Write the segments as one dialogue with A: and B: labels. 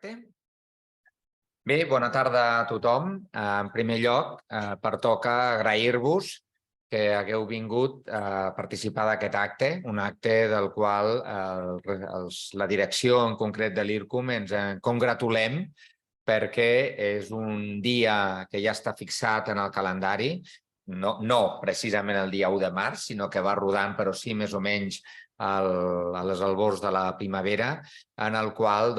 A: l'acte. Bé, bona tarda a tothom. En primer lloc, pertoca agrair-vos que hagueu vingut a participar d'aquest acte, un acte del qual la direcció en concret de l'IRCUM ens en congratulem perquè és un dia que ja està fixat en el calendari, no precisament el dia 1 de març, sinó que va rodant, però sí més o menys a les albors de la primavera, en el qual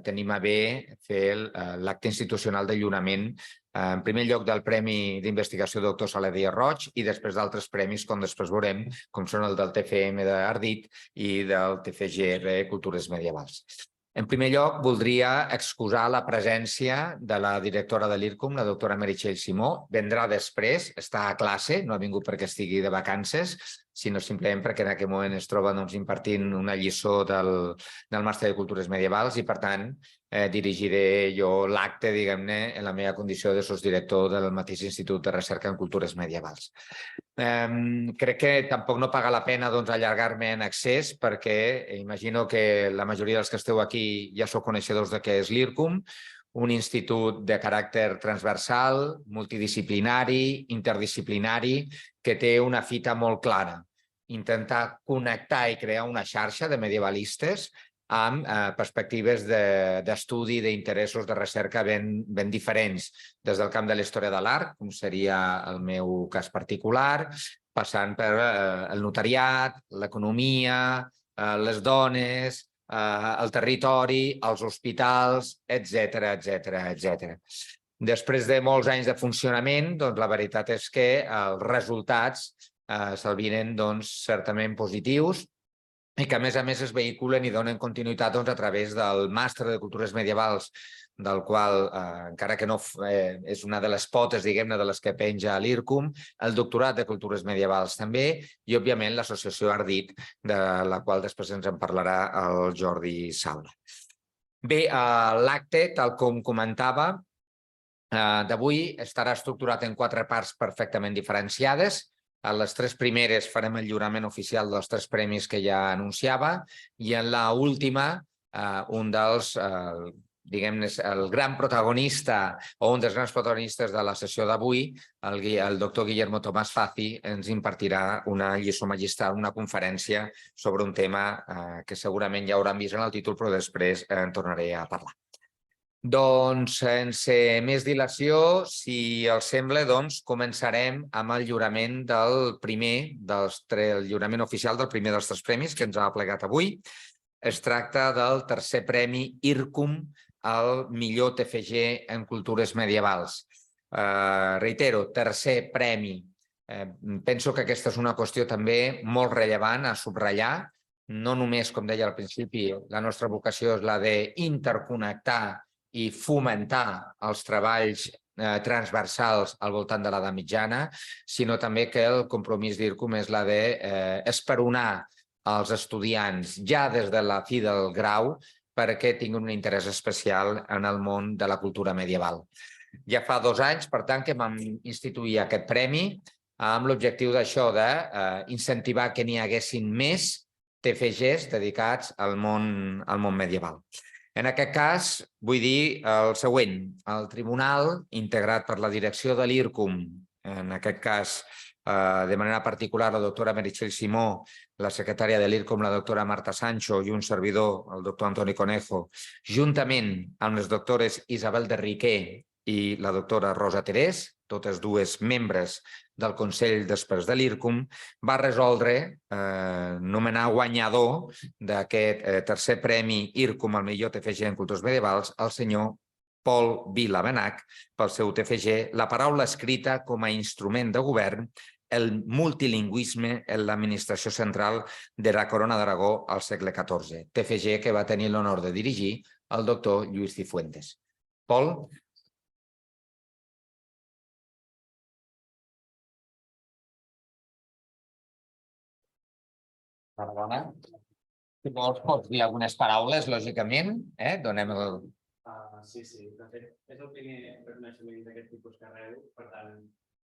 A: tenim a bé fer l'acte institucional de lliurament, en primer lloc del Premi d'Investigació Doctor Saler Díaz Roig i després d'altres premis, com després veurem, com són el del TFM d'Ardit i del TFGR Cultures Medievals. En primer lloc, voldria excusar la presència de la directora de l'IRCUM, la doctora Meritxell Simó. Vendrà després, està a classe, no ha vingut perquè estigui de vacances, sinó simplement perquè en aquest moment es troba impartint una lliçó del màster de Cultures Medievals i, per tant, dirigiré jo l'acte, diguem-ne, en la meva condició de sotsdirector del mateix Institut de Recerca en Cultures Medievals. Crec que tampoc no paga la pena allargar-me en excés perquè imagino que la majoria dels que esteu aquí ja sou coneixedors de què és l'IRCUM, un institut de caràcter transversal, multidisciplinari, interdisciplinari, que té una fita molt clara: intentar connectar i crear una xarxa de medievalistes amb perspectives d'estudi i d'interessos de recerca ben diferents, des del camp de la història de l'art, com seria el meu cas particular, passant per el notariat, l'economia, les dones, el territori, els hospitals, etc. Després de molts anys de funcionament, la veritat és que els resultats s'alvinen certament positius i que, a més es vehiculen i donen continuïtat a través del màster de Cultures Medievals, del qual, encara que no és una de les potes, diguem-ne, de les que penja a l'IRCUM, el doctorat de Cultures Medievals també, i, òbviament, l'associació Ardit, de la qual després ens en parlarà el Jordi Saura. Bé, l'acte, tal com comentava, d'avui estarà estructurat en 4 parts perfectament diferenciades. A les 3 primeres farem el lliurament oficial dels 3 premis que ja anunciava i en l'última, un dels, diguem-ne, el gran protagonista o un dels grans protagonistes de la sessió d'avui, el doctor Guillermo Tomás Faci, ens impartirà una lliçó magistral, una conferència sobre un tema que segurament ja hauran vist en el títol, però després en tornaré a parlar. Doncs, sense més dilació, si els sembla, començarem amb el lliurament del primer, el lliurament oficial del primer dels 3 premis que ens ha plegat avui. Es tracta del tercer premi IRCUM al millor TFG en cultures medievals. Reitero, tercer premi. Penso que aquesta és una qüestió també molt rellevant a subratllar. No només, com deia al principi, la nostra vocació és la d'interconnectar i fomentar els treballs transversals al voltant de l'edat mitjana, sinó també que el compromís d'IRCUM és la d'esperonar els estudiants ja des de la fi del grau perquè tinguin un interès especial en el món de la cultura medieval. Ja fa 2 anys, per tant, que vam instituir aquest premi amb l'objectiu d'això, d'incentivar que n'hi haguessin més TFGs dedicats al món medieval. En aquest cas, vull dir el següent: el tribunal, integrat per la direcció de l'IRCUM, en aquest cas, de manera particular, la doctora Meritxell Simó, la secretària de l'IRCUM, la doctora Marta Sancho, i un servidor, el doctor Antoni Conejo, juntament amb les doctores Isabel de Riquer i la doctora Rosa Terés, totes dues membres del Consell després de l'IRCUM, va resoldre nomenar guanyador d'aquest tercer premi IRCUM al millor TFG en cultures medievals el senyor Pol Vila Benach pel seu TFG La paraula escrita com a instrument de govern, el multilingüisme en l'administració central de la Corona d'Aragó al segle XIV, TFG que va tenir l'honor de dirigir el doctor Lluís Cifuentes. Pol? Perdona. Si vols, pots dir algunes paraules, lògicament. Donem el...
B: Sí. De fet, és el primer reconeixement d'aquest tipus que rebo. Per tant,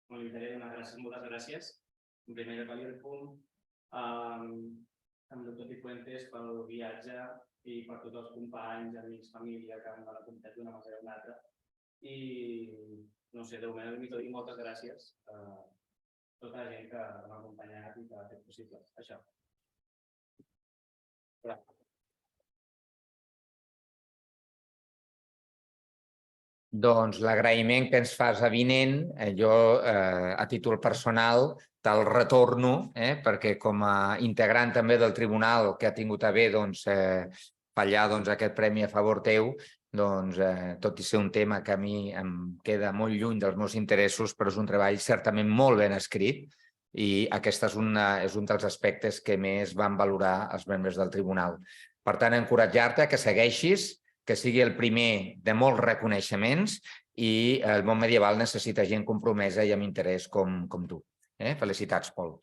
B: me limitaré a donar moltes gràcies. En primer lloc a l'IRCUM, amb Toti Fuentes pel viatge i per tots els companys, amics, família que han acompanyat d'una manera o una altra. I, no sé, de moment li dic moltes gràcies a tota la gent que m'ha acompanyat i que ha fet possible això. Gràcies.
A: Doncs l'agraïment que ens fas avinent, jo a títol personal te'l retorno, perquè com a integrant també del tribunal que ha tingut a bé fallar aquest premi a favor teu, tot i ser un tema que a mi em queda molt lluny dels meus interessos, però és un treball certament molt ben escrit i aquest és un dels aspectes que més van valorar els membres del tribunal. Per tant, encoratjar-te que segueixis, que sigui el primer de molts reconeixements i el món medieval necessita gent compromesa i amb interès com tu. Felicitats, Pol.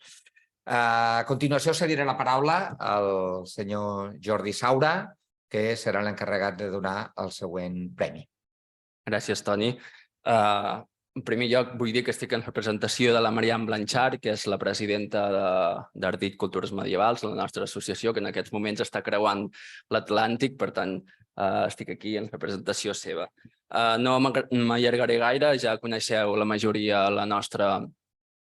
A: A continuació cediré la paraula al senyor Jordi Saura, que serà l'encarregat de donar el següent premi.
C: Gràcies, Toni. En primer lloc, vull dir que estic en representació de la Mariam Blanchard, que és la presidenta d'Ardit Cultures Medievals, la nostra associació, que en aquests moments està creuant l'Atlàntic, per tant, estic aquí en representació seva. No m'allargaré gaire, ja coneixeu la majoria la nostra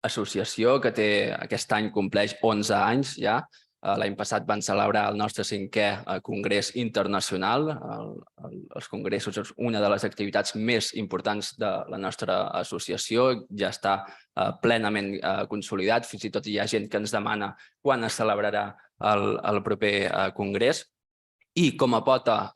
C: associació, que aquest any compleix 11 anys ja. L'any passat van celebrar el nostre 5è Congrés Internacional. Els congressos és una de les activitats més importants de la nostra associació. Ja està plenament consolidat. Fins i tot hi ha gent que ens demana quan es celebrarà el proper congrés. I com a pota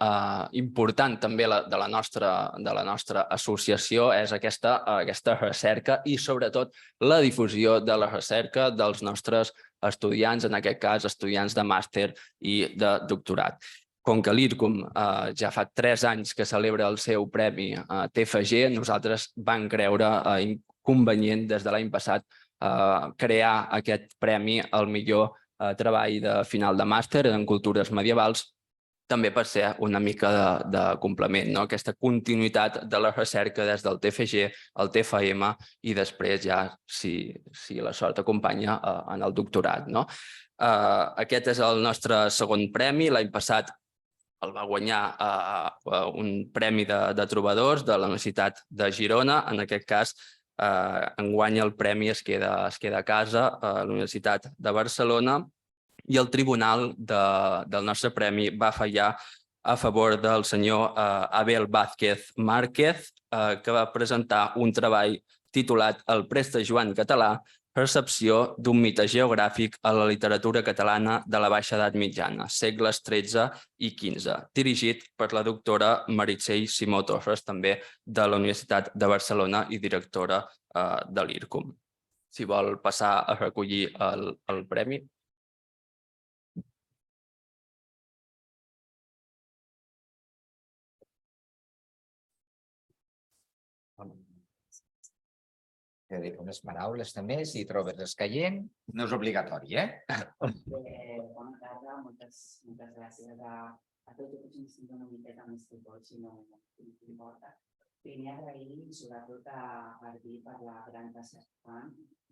C: important també de la nostra associació és aquesta recerca i sobretot la difusió de la recerca dels nostres estudiants, en aquest cas estudiants de màster i de doctorat. Com que l'IRCUM ja fa 3 anys que celebra el seu premi TFG, nosaltres vam creure inconvenient des de l'any passat crear aquest premi al millor treball de final de màster en cultures medievals, també per ser una mica de complement, aquesta continuïtat de la recerca des del TFG, el TFM i després ja, si la sort acompanya, en el doctorat. Aquest és el nostre segon premi. L'any passat el va guanyar un premi de trobadors de la Universitat de Girona. En aquest cas, enguany el premi es queda a casa a la Universitat de Barcelona. I el tribunal del nostre premi va fallar a favor del senyor Abel Vázquez Márquez, que va presentar un treball titulat El Preste Joan català, recepció d'un mite geogràfic a la literatura catalana de la Baixa Edat Mitjana, segles XIII i XV, dirigit per la doctora Meritxell Simó Torres, també de la Universitat de Barcelona i directora de l'IRCUM. Si vol passar a recollir el premi.
A: Unes paraules també, si trobes escaient, no és obligatori,
D: Bona tarda, moltes gràcies a tots els que ens donen una miqueta més de tot, si no importa. Primer agrair sobretot a Ardit per la gran tasca que fan,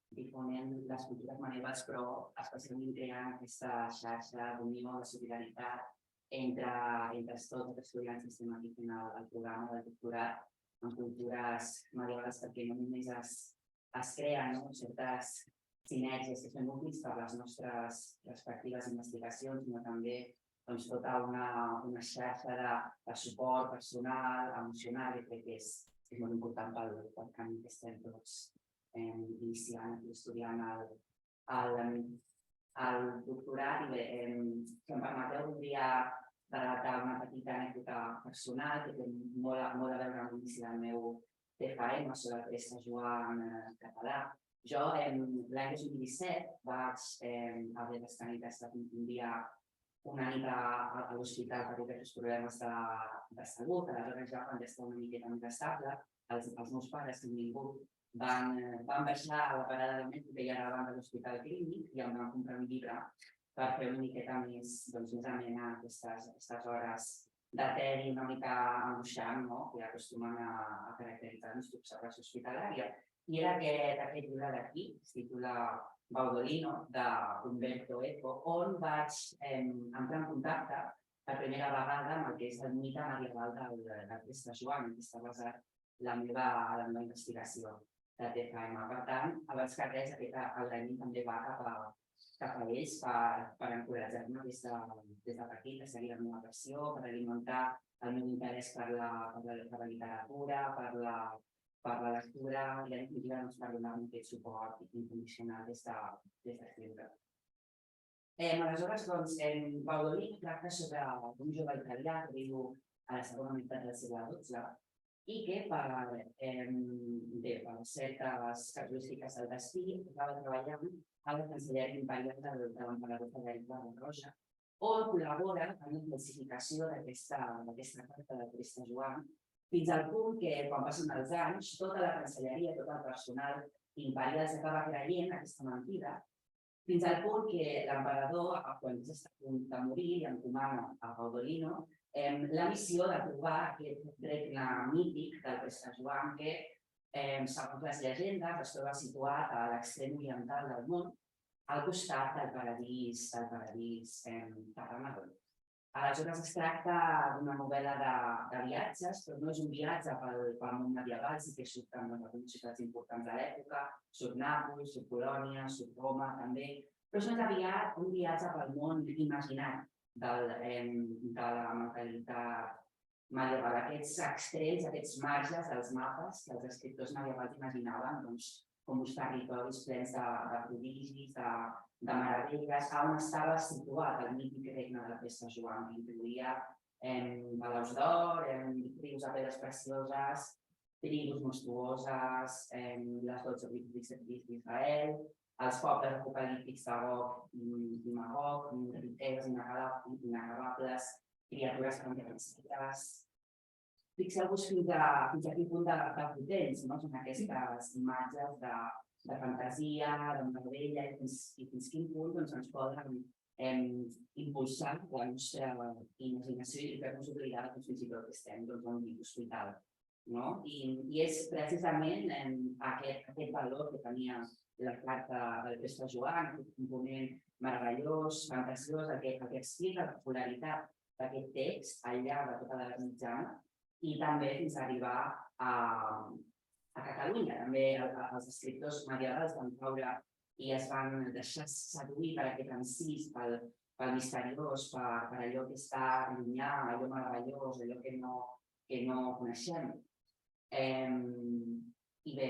D: difonent les cultures medievals, però especialment creant aquesta xarxa d'unió, de solidaritat entre tots els estudiants que estem aquí fent el programa del doctorat en cultures medievals, perquè no només es creen certes sinergies que són útils per les nostres respectives investigacions, sinó també tota una xarxa de suport personal, emocional, i crec que és molt important pel camí que estem tots iniciant i estudiant el doctorat. Si em permeteu, voldria relatar una petita anècdota personal que té molt a veure amb l'inici del meu TFM sobre el Preste Joan català. Jo, l'any 2017, vaig haver d'estar un dia una nit a l'hospital per aquests problemes de salut. Aleshores, ja quan estava una miqueta més estable, els meus pares que han vingut van baixar a la parada del metro que hi ha davant de l'hospital clínic i em van comprar un llibre per fer una miqueta més amena aquestes hores de teri una mica angoixant, que acostumen a caracteritzar l'observació hospitalària. I era aquest llibre d'aquí, es titula Baudolino d'Umberto Eco, on vaig entrar en contacte per primera vegada amb el que és el mite medieval del Preste Joan, que està basat la meva investigació de TFM. Per tant, abans que res, aquest agraïment també va cap a ells per encoratjar-me des de petit a seguir la meva passió, per alimentar el meu interès per la literatura, per la lectura i en definitiva per donar-me aquest suport incondicional des d'escriure. Aleshores, Baudolí tracta sobre un jove italià que viu a la segona meitat del segle XII i que per certes casuístiques del destí estava treballant a la Cancelleria Imperial de l'emperador Frederic Barba-roja, on col·labora en la classificació d'aquesta carta de Preste Joan, fins al punt que, quan passen els anys, tota la Cancelleria, tot el personal imperial s'acaba creient aquesta mentida, fins al punt que l'emperador, quan ja està a punt de morir, encomana a Baudolino la missió de trobar aquest regne mític del Preste Joan que, segons les llegendes, es troba situat a l'extrem oriental del món, al costat del paradís terrenal. Aleshores es tracta d'una novel·la de viatges, però no és un viatge pel món medieval, sí que surten algunes ciutats importants de l'època, surt Nàpols, surt Polònia, surt Roma també, però és més aviat un viatge pel món imaginat de la mentalitat medieval, aquests extrems, aquests marges dels mapes que els escriptors medievals imaginaven com uns territoris plens de prodigis, de meravelles, on estava situat el mític regne de Preste Joan, que incloïa balaus d'or, tribus de pedres precioses, tribus monstruoses, les 12 tribus d'Israel, els pobles apocalíptics de Gog i Magog, riqueses inacabables, criatures fantastiques. Fixeu-vos fins a quin punt de potents són aquestes imatges de fantasia, de meravella, i fins quin punt ens poden impulsar la nostra imaginació i fer-nos oblidar fins i tot que estem en un virus vital. I és precisament aquest valor que tenia la carta del Preste Joan, aquest component meravellós, fantasiós, el que explica la popularitat d'aquest text al llarg de tota l'edat mitjana i també fins a arribar a Catalunya. També els escriptors medievals van caure i es van deixar seduir per aquest encís, pel misteriós, per allò que està llunyà, allò meravellós, allò que no coneixem. I bé,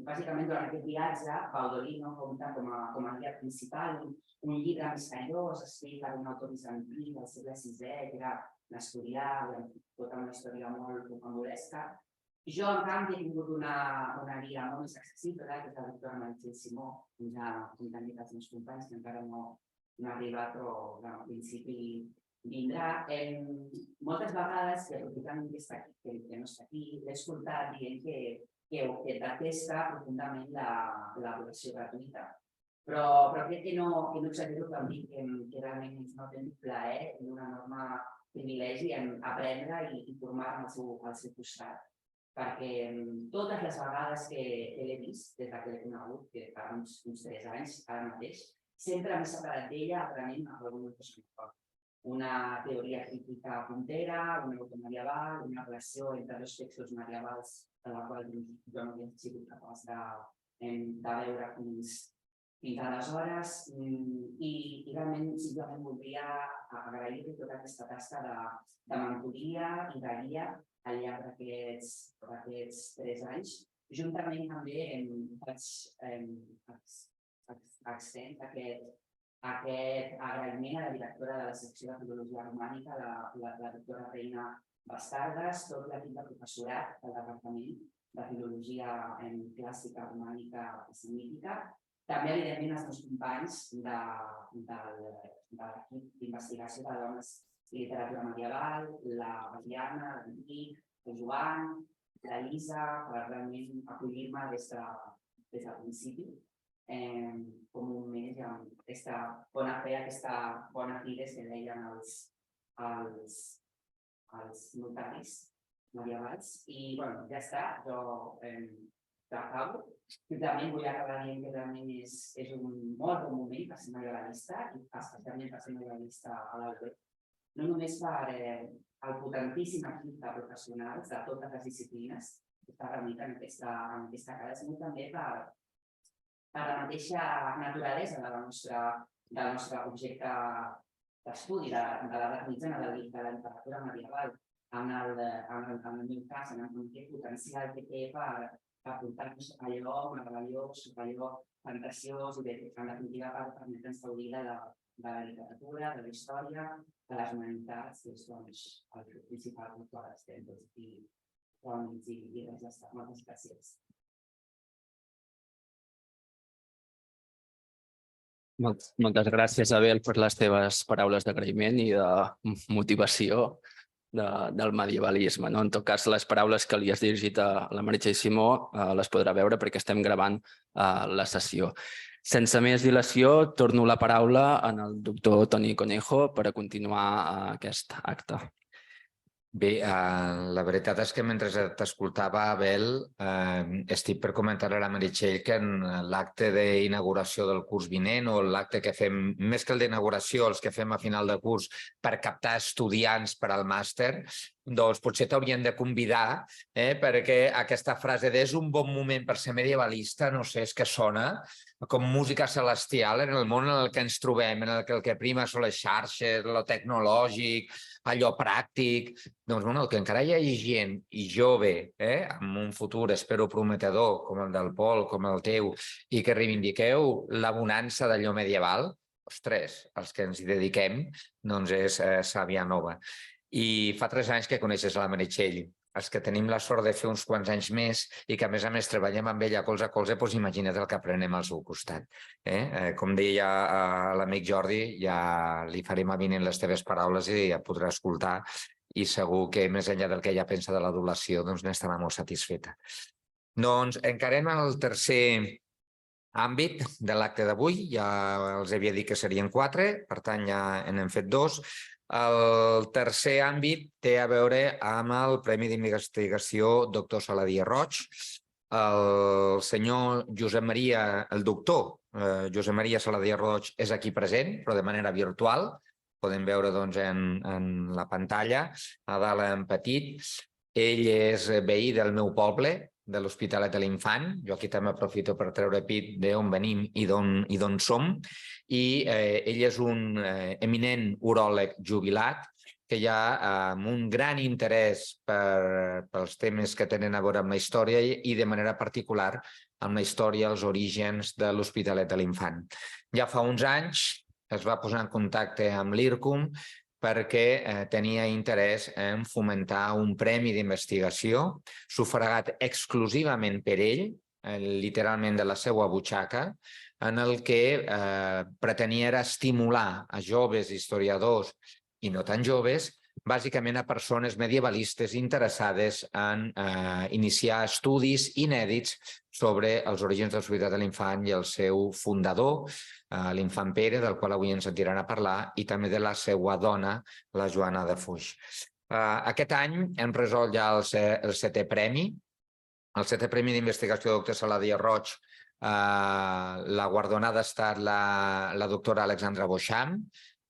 D: bàsicament durant aquest viatge, Baudolino compta com a guia principal un llibre misteriós escrit per un autor bizantí del segle VI, que era nestorià, tota una història molt rocambolesca. Jo, en canvi, he tingut una guia molt més accessible, que és la doctora Meritxell Simó, fins han dit els meus companys, que encara no ha arribat, però en principi vindrà. Moltes vegades, que aprofitant que no està aquí, l'he escoltat dient que detesta profundament l'educació gratuïta. Però crec que no exagero quan dic que realment és un autèntic plaer i un enorme privilegi aprendre i formar-me al seu costat. Perquè totes les vegades que l'he vist, des que l'he conegut, que fa uns 3 anys, ara mateix, sempre m'he separat d'ella aprenent alguna cosa nova. Una teoria crítica puntera, un autor medieval, una relació entre dos textos medievals de la qual jo no havia sigut capaç de veure fins aleshores. I realment simplement voldria agrair-li tota aquesta tasca de mentoria i de guia al llarg d'aquests 3 anys. Juntament també vaig extendre aquest agraïment a la directora de la secció de Filologia Romànica, la doctora Reina Bastardes, tot l'equip de professorat del Departament de Filologia Clàssica, Romànica i Semítica. També, evidentment, els meus companys de l'equip d'investigació de dones i literatura medieval, la Mariana, l'Enric, el Joan, l'Elisa, per realment acollir-me des del principi, com un mes i amb aquesta bona fe, aquesta bona fides que deien els notaris medievals. I ja està, jo d'acabo. I també vull acabar dient que realment és un molt bon moment per ser medievalista i especialment per ser medievalista a l'AUB. No només per el potentíssim equip de professionals de totes les disciplines que està reunit en aquesta casa, sinó també per la mateixa naturalesa del nostre objecte d'estudi, de l'edat mitjana, de la literatura medieval, en el meu cas, en el potencial que té per aportar-nos allò meravellós, allò fantasiós i, en definitiva, per permetre'ns gaudir de la literatura, de la història, de les humanitats, que és el principal del qual estem i res d'estar. Moltes gràcies.
C: Moltes gràcies, Abel, per les teves paraules d'agraïment i de motivació del medievalisme. En tot cas, les paraules que li has dirigit a la Meritxell Simó les podrà veure perquè estem gravant la sessió. Sense més dilació, torno la paraula al doctor Toni Conejo per a continuar aquest acte.
A: Bé, la veritat és que mentre t'escoltava, Abel, estic per comentar a la Meritxell que en l'acte d'inauguració del curs vinent o l'acte que fem, més que el d'inauguració, els que fem a final de curs per captar estudiants per al màster, doncs potser t'haurien de convidar perquè aquesta frase de és un bon moment per ser medievalista, no sé, és que sona com música celestial en el món en el que ens trobem, en el que prima són les xarxes, lo tecnològic, allò pràctic. Doncs, bueno, el que encara hi hagi gent i jove, amb un futur, espero, prometedor, com el del Pol, com el teu, i que reivindiqueu la bonança d'allò medieval, ostres, els que ens hi dediquem, doncs és sàvia nova. I fa 3 anys que coneixes la Meritxell, els que tenim la sort de fer uns quants anys més i que, a més treballem amb ella colze a colze, doncs imagina't el que aprenem al seu costat. Com deia l'amic Jordi, ja li farem avinent les teves paraules i ja podrà escoltar i segur que més enllà del que ella pensa de l'adulació, doncs n'estarà molt satisfeta. Doncs encarem el tercer àmbit de l'acte d'avui. Ja els havia dit que serien 4, per tant ja n'hem fet 2. El tercer àmbit té a veure amb el Premi d'Investigació Doctor Saladier Roig. El senyor Josep Maria, el doctor Josep Maria Saladier Roig és aquí present, però de manera virtual. Podem veure en la pantalla, a dalt en petit. Ell és veí del meu poble, de l'Hospitalet de l'Infant. Jo aquí també aprofito per treure pit d'on venim i d'on som. I ell és un eminent uròleg jubilat que hi ha amb un gran interès pels temes que tenen a veure amb la història i de manera particular amb la història, els orígens de l'Hospitalet de l'Infant. Ja fa uns anys es va posar en contacte amb l'IRCUM perquè tenia interès en fomentar un premi d'investigació sufragat exclusivament per ell, literalment de la seva butxaca, en el que pretenia era estimular a joves historiadors i no tan joves, bàsicament a persones medievalistes interessades en iniciar estudis inèdits sobre els orígens de l'Hospitalet de l'Infant i el seu fundador, l'infant Pere, del qual avui ens sentiran a parlar, i també de la seva dona, la Joana de Fuix. Aquest any hem resolt ja el 7è premi. El 7è premi d'investigació Doctor Saladier Roig, la guardonada ha estat la doctora Alexandra Boixam.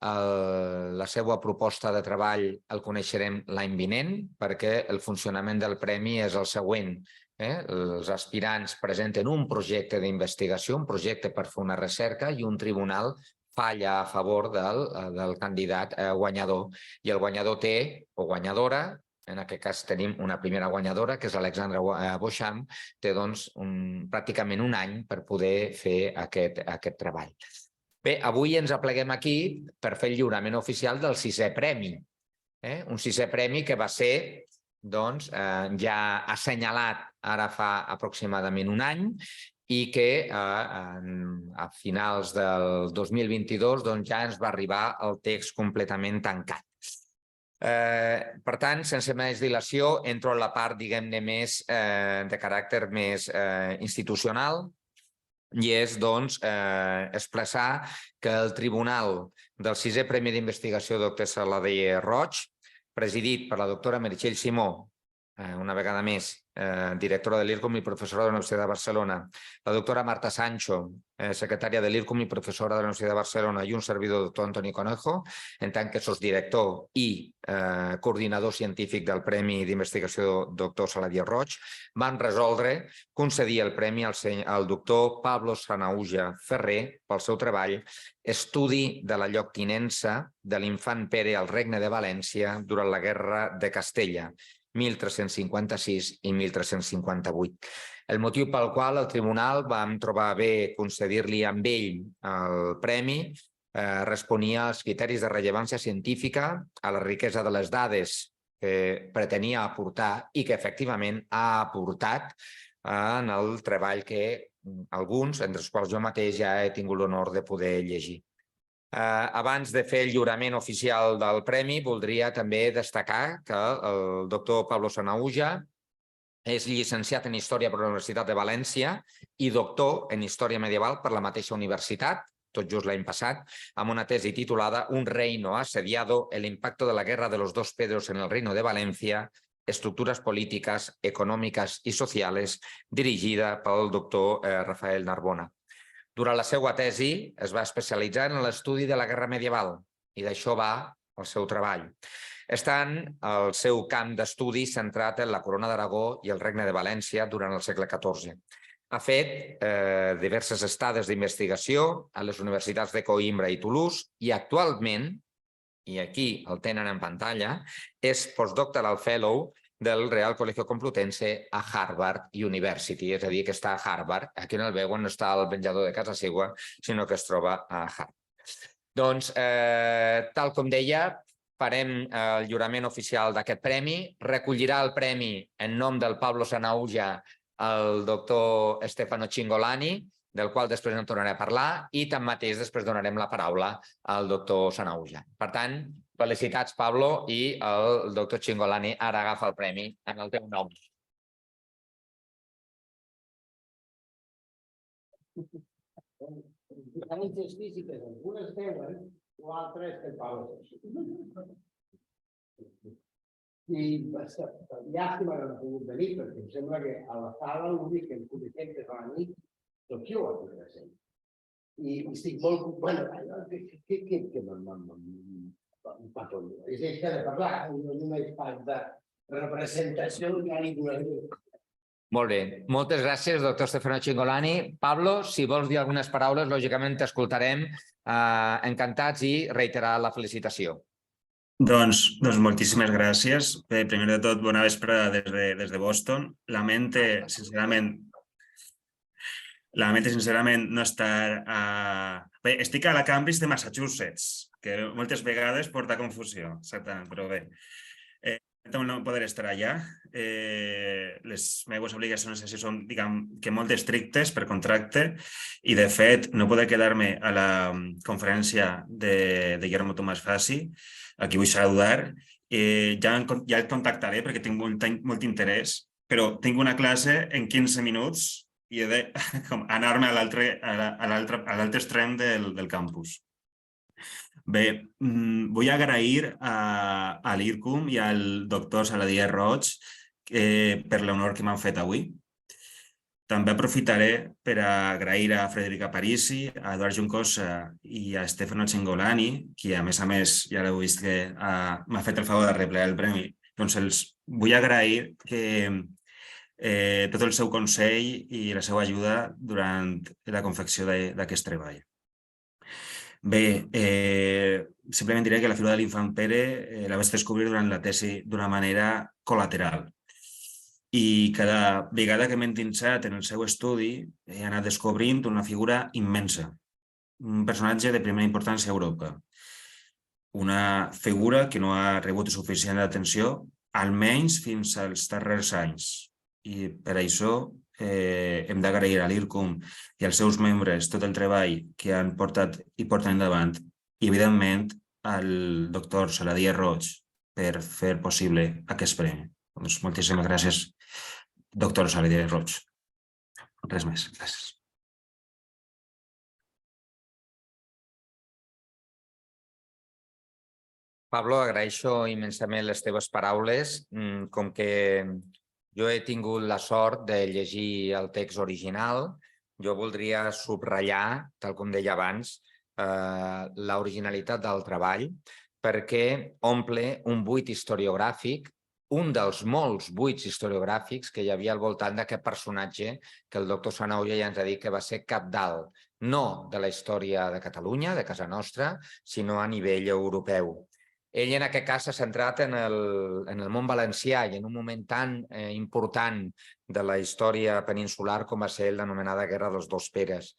A: La seva proposta de treball el coneixerem l'any vinent, perquè el funcionament del premi és el següent. Els aspirants presenten un projecte d'investigació, un projecte per fer una recerca, i un tribunal falla a favor del candidat guanyador. I el guanyador té, o guanyadora, en aquest cas tenim una primera guanyadora, que és Alexandra Boixam, té doncs pràcticament un any per poder fer aquest treball. Bé, avui ens apleguem aquí per fer el lliurament oficial del 6è premi. Un 6è premi que va ser ja assenyalat ara fa aproximadament un any i que a finals del 2022 ja ens va arribar el text completament tancat. Per tant, sense més dilació, entro en la part, diguem-ne, més de caràcter més institucional, i és, doncs, expressar que el Tribunal del 6è Premi d'Investigació Doctor Saladier Roig, presidit per la doctora Meritxell Simó una vegada més, directora de l'IRCOM i professora de la Universitat de Barcelona, la doctora Marta Sancho, secretària de l'IRCOM i professora de la Universitat de Barcelona, i un servidor, doctor Antoni Conejo, en tant que sosdirector i coordinador científic del Premi d'Investigació Doctor Saladier Roig, van resoldre concedir el premi al doctor Pablo Sanahuja Ferrer pel seu treball Estudi de la lloctinença de l'infant Pere al Regne de València durant la Guerra de Castella, 1356 i 1358. El motiu pel qual el tribunal vam trobar bé concedir-li amb ell el premi responia als criteris de rellevància científica, a la riquesa de les dades que pretenia aportar i que efectivament ha aportat en el treball que alguns, entre els quals jo mateix, ja he tingut l'honor de poder llegir. Abans de fer el lliurament oficial del premi, voldria també destacar que el doctor Pablo Sanahuja és llicenciat en Història per la Universitat de València i doctor en Història Medieval per la mateixa universitat, tot just l'any passat, amb una tesi titulada Un reino asediado, el impacto de la guerra de los dos Pedros en el reino de Valencia, estructuras políticas, econòmiques i socials, dirigida pel doctor Rafael Narbona. Durant la seva tesi es va especialitzar en l'estudi de la guerra medieval i d'això va el seu treball. Estant el seu camp d'estudi centrat en la Corona d'Aragó i el Regne de València durant el segle XIV. Ha fet diverses estades d'investigació a les universitats de Coïmbra i Toulouse i actualment, i aquí el tenen en pantalla, és postdoctoral fellow del Real Colegio Complutense a Harvard University, és a dir, que està a Harvard. Aquí no el veuen, no està al menjador de casa seva, sinó que es troba a Harvard. Doncs, tal com deia, farem el lliurament oficial d'aquest premi. Recollirà el premi en nom del Pablo Sanahuja el doctor Stefano Cingolani, del qual després en tornaré a parlar, i tanmateix després donarem la paraula al doctor Sanahuja. Per tant, felicitats, Pablo, i el doctor Cingolani ara agafa el premi en el teu nom.
E: Diferències físiques, algunes veuen, l'altre és que el Pablo. I llàstima que no ha pogut venir, perquè em sembla que a la sala l'únic que em coneixem que és la nit, tot jo ho ha present. I estic molt... Bueno, que m'empatollo. És això de parlar, no només pas de representació, ja ni donaré.
A: Molt bé. Moltes gràcies, doctor Stefano Cingolani. Pablo, si vols dir algunes paraules, lògicament t'escoltarem. Encantats i reiterar la felicitació.
F: Doncs moltíssimes gràcies. Bé, primer de tot, bona vesprada des de Boston. Lamento, sincerament, no estar a... Bé, estic a la Cambridge de Massachusetts, que moltes vegades porta confusió, exactament, però bé. No poder estar allà. Les meves obligacions així són, diguem, que molt estrictes per contracte i, de fet, no poder quedar-me a la conferència de Guillermo Tomàs Fassi, a qui vull saludar. Ja el contactaré perquè tinc molt interès, però tinc una classe en 15 minuts i he d'anar-me a l'altre extrem del campus. Bé, vull agrair a l'IRCOM i al doctor Saladier Roig per l'honor que m'han fet avui. També aprofitaré per agrair a Frederica Parisi, a Eduard Juncosa i a Stefano Cingolani, qui a més, ja l'heu vist que m'ha fet el favor de replegar el premi. Doncs els vull agrair tot el seu consell i la seva ajuda durant la confecció d'aquest treball. Bé, simplement diré que la figura de l'infant Pere la vaig descobrir durant la tesi d'una manera col·lateral. I cada vegada que m'he endinsat en el seu estudi he anat descobrint una figura immensa, un personatge de primera importància a Europa, una figura que no ha rebut suficient atenció, almenys fins als darrers anys. I per això hem d'agrair a l'IRCOM i als seus membres tot el treball que han portat i porten endavant i, evidentment, al doctor Saladier Roig per fer possible aquest premi. Doncs moltíssimes gràcies, doctor Saladier Roig. Res més. Gràcies.
A: Pablo, agraeixo immensament les teves paraules. Com que jo he tingut la sort de llegir el text original, jo voldria subratllar, tal com deia abans, l'originalitat del treball, perquè omple un buit historiogràfic, un dels molts buits historiogràfics que hi havia al voltant d'aquest personatge que el doctor Sanahuja ja ens ha dit que va ser cabdal, no de la història de Catalunya, de casa nostra, sinó a nivell europeu. Ell en aquest cas s'ha centrat en el món valencià i en un moment tan important de la història peninsular com va ser l'anomenada Guerra dels Dos Peres.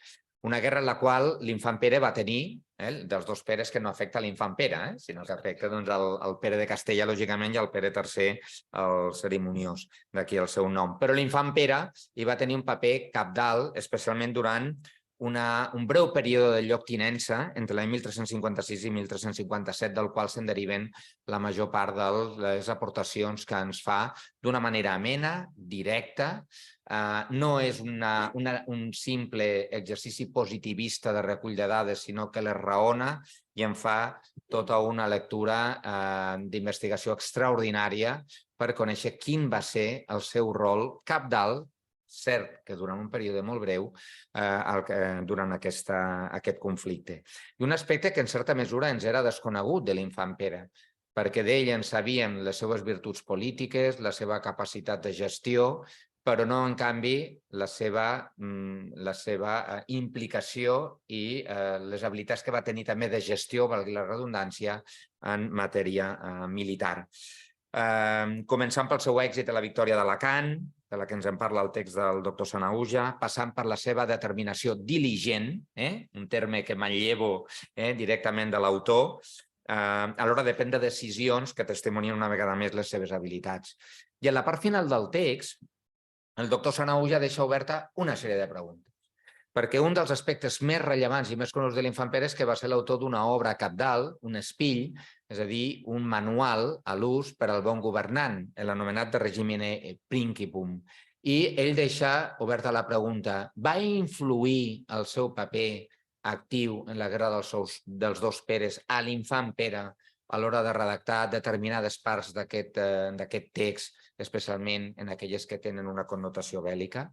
A: Una guerra en la qual l'infant Pere va tenir, dels dos Peres que no afecta l'infant Pere, sinó que afecta el Pere de Castella, lògicament, i el Pere III, el cerimoniós, d'aquí el seu nom. Però l'infant Pere hi va tenir un paper cabdal, especialment durant un breu període de lloctinença entre l'any 1356 i 1357, del qual se'n deriven la major part de les aportacions que ens fa d'una manera amena, directa. No és un simple exercici positivista de recull de dades, sinó que les raona i en fa tota una lectura d'investigació extraordinària per conèixer quin va ser el seu rol cabdal, cert que durant un període molt breu, durant aquest conflicte. I un aspecte que en certa mesura ens era desconegut de l'infant Pere, perquè d'ell en sabíem les seves virtuts polítiques, la seva capacitat de gestió, però no, en canvi, la seva implicació i les habilitats que va tenir també de gestió, valgui la redundància, en matèria militar. Començant pel seu èxit a la victòria d'Alacant, de la que ens en parla el text del doctor Sanahuja, passant per la seva determinació diligent, un terme que manllevo directament de l'autor, a l'hora de prendre decisions que testimonien una vegada més les seves habilitats. I en la part final del text, el doctor Sanahuja deixa oberta una sèrie de preguntes, perquè un dels aspectes més rellevants i més coneguts de l'infant Pere és que va ser l'autor d'una obra cabdal, un espill, és a dir, un manual a l'ús per al bon governant, l'anomenat de Regimine Principum. I ell deixa oberta la pregunta: va influir el seu paper actiu en la Guerra dels Dos Peres a l'infant Pere a l'hora de redactar determinades parts d'aquest text, especialment en aquelles que tenen una connotació bèl·lica?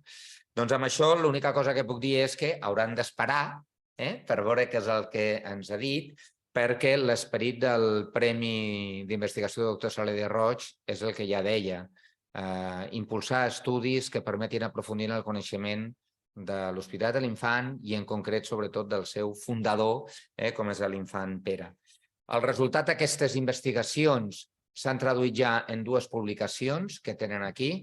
A: Doncs amb això l'única cosa que puc dir és que hauran d'esperar per veure què és el que ens ha dit, perquè l'esperit del Premi d'Investigació del doctor Saladier Roig és el que ja deia, impulsar estudis que permetin aprofundir en el coneixement de l'Hospital de l'Infant i en concret, sobretot, del seu fundador, com és l'infant Pere. El resultat d'aquestes investigacions s'han traduït ja en dues publicacions que tenen aquí.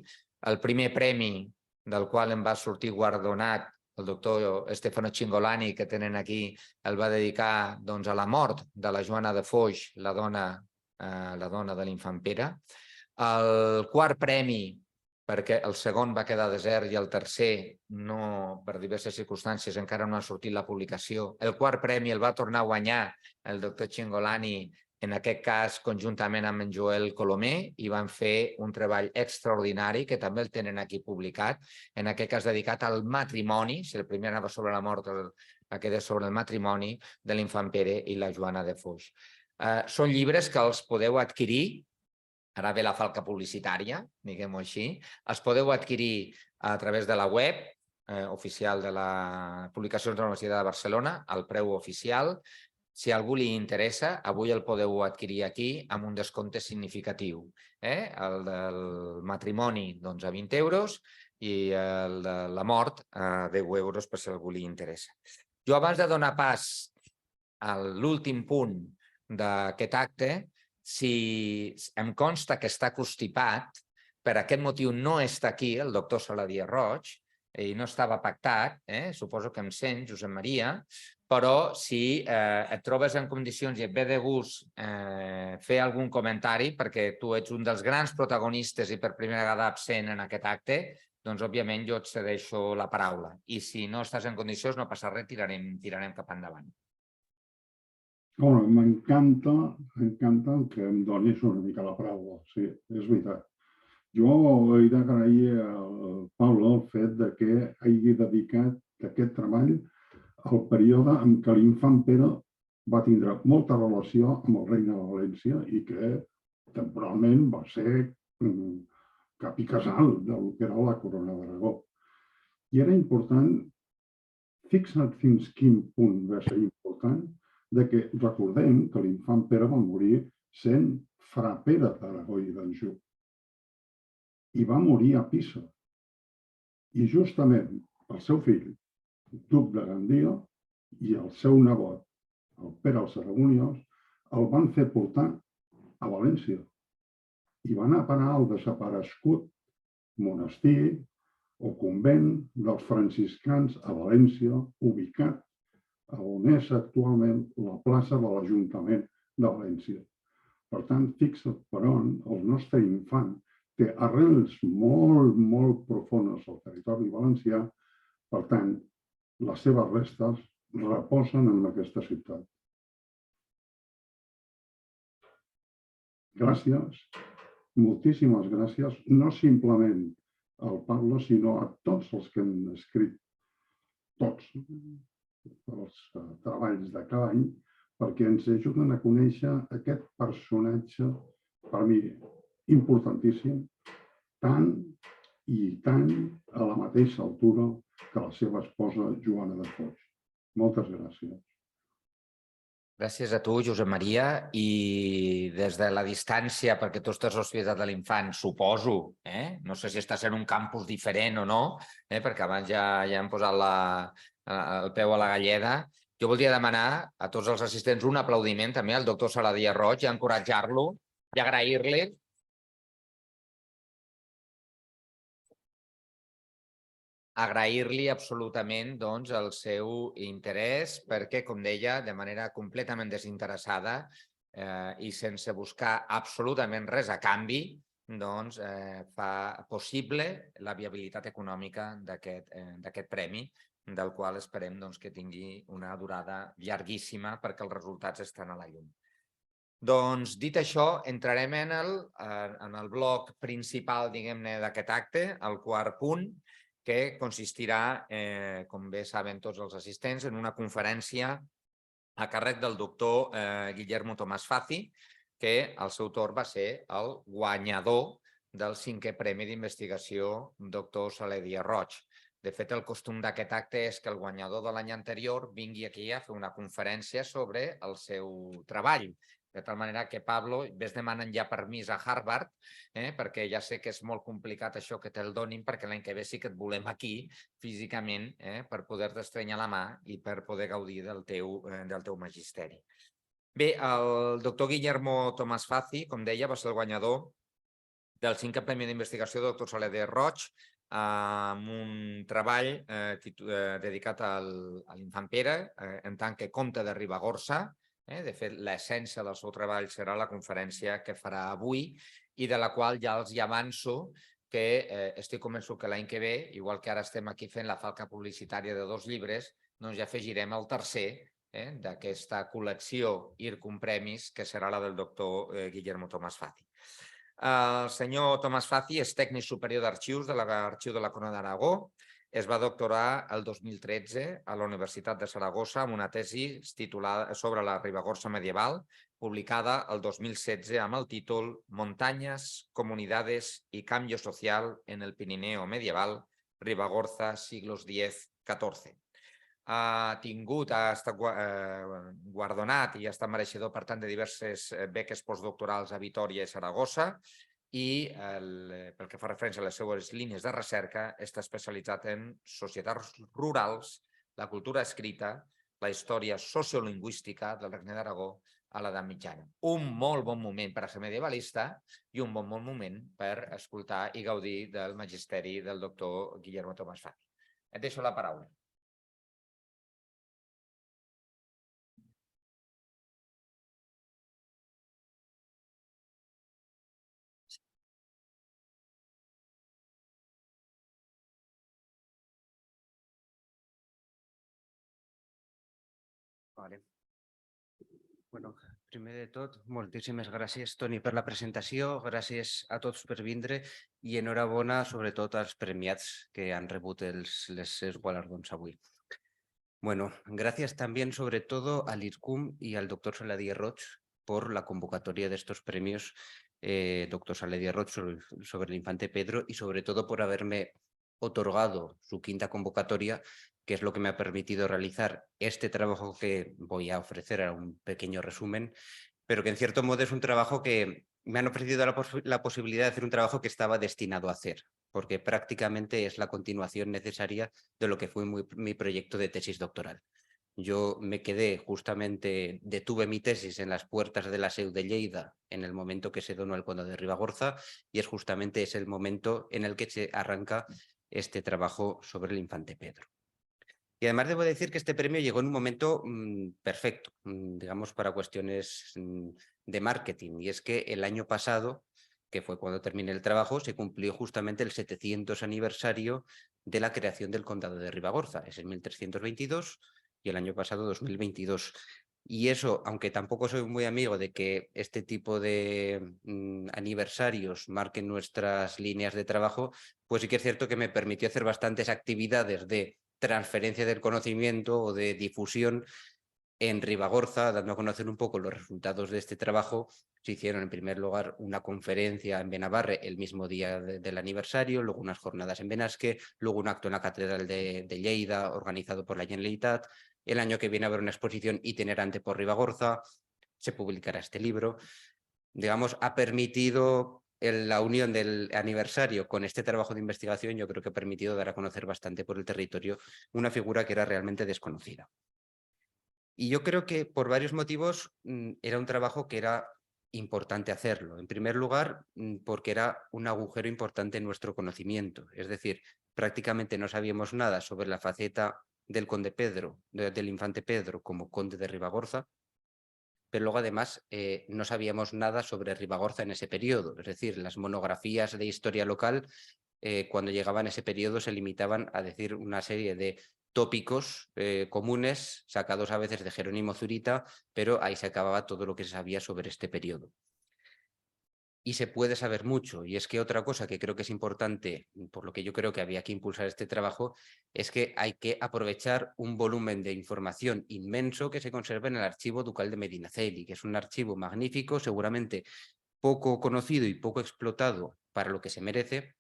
A: El primer premi, del qual en va sortir guardonat el doctor Stefano Cingolani, que tenen aquí, el va dedicar a la mort de la Joana de Foix, la dona de l'infant Pere. El quart premi, perquè el segon va quedar desert i el tercer, per diverses circumstàncies, encara no ha sortit la publicació. El quart premi el va tornar a guanyar el doctor Cingolani, en aquest cas conjuntament amb en Joel Colomer, i van fer un treball extraordinari, que també el tenen aquí publicat, en aquest cas dedicat al matrimoni, si el primer anava sobre la mort, aquest és sobre el matrimoni de l'infant Pere i la Joana de Foix. Són llibres que els podeu adquirir, ara ve la falca publicitària, diguem-ho així, els podeu adquirir a través de la web oficial de la Publicacions de la Universitat de Barcelona, al preu oficial. Si a algú li interessa, avui el podeu adquirir aquí amb un descompte significatiu. El del matrimoni a 20 euros i el de la mort a 10 euros per si a algú li interessa. Jo abans de donar pas a l'últim punt d'aquest acte, si em consta que està constipat, per aquest motiu no està aquí el doctor Saladier Roig i no estava pactat, suposo que em sents, Josep Maria, però si et trobes en condicions i et ve de gust fer algun comentari, perquè tu ets un dels grans protagonistes i per primera vegada absent en aquest acte, doncs òbviament jo et cedeixo la paraula. I si no estàs en condicions, no passa res, tirarem cap endavant.
G: M'encanta que em donis una mica la paraula, sí, és veritat. Jo he d'agrair al Pablo el fet que hagi dedicat aquest treball al període en què l'infant Pere va tindre molta relació amb el Regne de València i que temporalment va ser cap i casal del que era la Corona d'Aragó. I era important, fixa't fins quin punt va ser important, que recordem que l'infant Pere va morir sent fra Pere d'Aragó i d'Anjou. I va morir a Pisa. I justament el seu fill, duc de Gandia, i el seu nebot, el Pere el Cerimoniós, el van fer portar a València. I va anar a parar al desaparegut monestir o convent dels franciscans a València, ubicat on és actualment la plaça de l'Ajuntament de València. Per tant, fixa't per on el nostre infant té arrels molt, molt profundes al territori valencià. Per tant, les seves restes reposen en aquesta ciutat. Gràcies, moltíssimes gràcies, no simplement al Pablo, sinó a tots els que han escrit tots els treballs de cada any, perquè ens ajuden a conèixer aquest personatge, per mi, importantíssim, tant i tant a la mateixa altura que la seva esposa Joana de Foix. Moltes gràcies.
A: Gràcies a tu, Josep Maria, i des de la distància, perquè tu estàs a l'Hospitalet de l'Infant, suposo, no sé si està sent un campus diferent o no, perquè abans ja hem posat el peu a la galleda. Jo voldria demanar a tots els assistents un aplaudiment també al doctor Saladier Roig i encoratjar-lo i agrair-li absolutament el seu interès perquè, com deia, de manera completament desinteressada i sense buscar absolutament res a canvi, fa possible la viabilitat econòmica d'aquest premi, del qual esperem que tingui una durada llarguíssima perquè els resultats estan a la llum. Doncs, dit això, entrarem en el bloc principal, diguem-ne, d'aquest acte, el quart punt, que consistirà, com bé saben tots els assistents, en una conferència a càrrec del doctor Guillermo Tomàs Faci, que al seu torn va ser el guanyador del 5è Premi d'Investigació Doctor Saladier Roig. De fet, el costum d'aquest acte és que el guanyador de l'any anterior vingui aquí a fer una conferència sobre el seu treball. De tal manera que, Pablo, ves demanant ja permís a Harvard, perquè ja sé que és molt complicat això que te'l donin, perquè l'any que ve sí que et volem aquí, físicament, per poder-te estrenyar la mà i per poder gaudir del teu magisteri. Bé, el doctor Guillermo Tomàs Faci, com deia, va ser el guanyador del 5è Premi d'Investigació Doctor Saladier Roig, amb un treball dedicat a l'infant Pere, en tant que comte de Ribagorça. De fet, l'essència del seu treball serà la conferència que farà avui i de la qual ja els avanço que estic convençut que l'any que ve, igual que ara estem aquí fent la falca publicitària de 2 llibres, doncs ja afegirem el tercer d'aquesta col·lecció IRCUM Premis, que serà la del doctor Guillermo Tomàs Faci. El senyor Tomàs Faci és tècnic superior d'arxius de l'Arxiu de la Corona d'Aragó. Es va doctorar el 2013 a la Universitat de Saragossa amb una tesi titulada sobre la Ribagorça medieval, publicada el 2016 amb el títol Montañas, comunidades y cambio social en el Pirineo medieval, Ribagorza, siglos X-XIV. Ha estat guardonat i ha estat mereixedor, per tant, de diverses beques postdoctorals a Vitòria i Saragossa, i pel que fa referència a les seues línies de recerca està especialitzat en societats rurals, la cultura escrita, la història sociolingüística del Regne d'Aragó a l'edat mitjana. Un molt bon moment per a ser medievalista i un bon moment per escoltar i gaudir del magisteri del doctor Guillermo Tomàs Faci. Et deixo la paraula.
H: Primer de tot, moltíssimes gràcies, Toni, per la presentació, gràcies a tots per vindre i enhorabona, sobretot, als premiats que han rebut els guardons avui. Bueno, gracias también sobre todo al IRCUM y al doctor Saladier Roig por la convocatoria de estos premios, doctor Saladier Roig sobre el infante Pedro, y sobre todo por haberme otorgado su quinta convocatoria, que es lo que me ha permitido realizar este trabajo que voy a ofrecer a un pequeño resumen, pero que en cierto modo es un trabajo que me han ofrecido la posibilidad de hacer un trabajo que estaba destinado a hacer, porque prácticamente es la continuación necesaria de lo que fue mi proyecto de tesis doctoral. Yo me quedé justamente, detuve mi tesis en las puertas de la SEU de Lleida en el momento que se donó el Conde de Ribagorza, y es justamente ese el momento en el que se arranca este trabajo sobre el infante Pedro. Y además debo decir que este premio llegó en un momento perfecto, digamos, para cuestiones de marketing. Y es que el año pasado, que fue cuando terminé el trabajo, se cumplió justamente el 700 aniversario de la creación del Condado de Ribagorza. Es en 1322 y el año pasado 2022. Y eso, aunque tampoco soy muy amigo de que este tipo de aniversarios marquen nuestras líneas de trabajo, pues sí que es cierto que me permitió hacer bastantes actividades de transferencia del conocimiento o de difusión en Ribagorza, dando a conocer un poco los resultados de este trabajo. Se hicieron en primer lugar una conferencia en Benabarre el mismo día del aniversario, luego unas jornadas en Benasque, luego un acto en la Catedral de Lleida organizado por la Generalitat. El año que viene habrá una exposición itinerante por Ribagorza, se publicará este libro. Digamos, ha permitido la unión del aniversario con este trabajo de investigación, yo creo que ha permitido dar a conocer bastante por el territorio una figura que era realmente desconocida. Y yo creo que por varios motivos era un trabajo que era importante hacerlo. En primer lugar, porque era un agujero importante en nuestro conocimiento. Es decir, prácticamente no sabíamos nada sobre la faceta del conde Pedro, del infante Pedro como conde de Ribagorza, pero luego además no sabíamos nada sobre Ribagorza en ese periodo. Es decir, las monografías de historia local, cuando llegaban a ese periodo, se limitaban a decir una serie de tópicos comunes, sacados a veces de Jerónimo Zurita, pero ahí se acababa todo lo que se sabía sobre este periodo. Y se puede saber mucho. Y es que otra cosa que creo que es importante, por lo que yo creo que había que impulsar este trabajo, es que hay que aprovechar un volumen de información inmenso que se conserva en el Archivo Ducal de Medinaceli, que es un archivo magnífico, seguramente poco conocido y poco explotado para lo que se merece,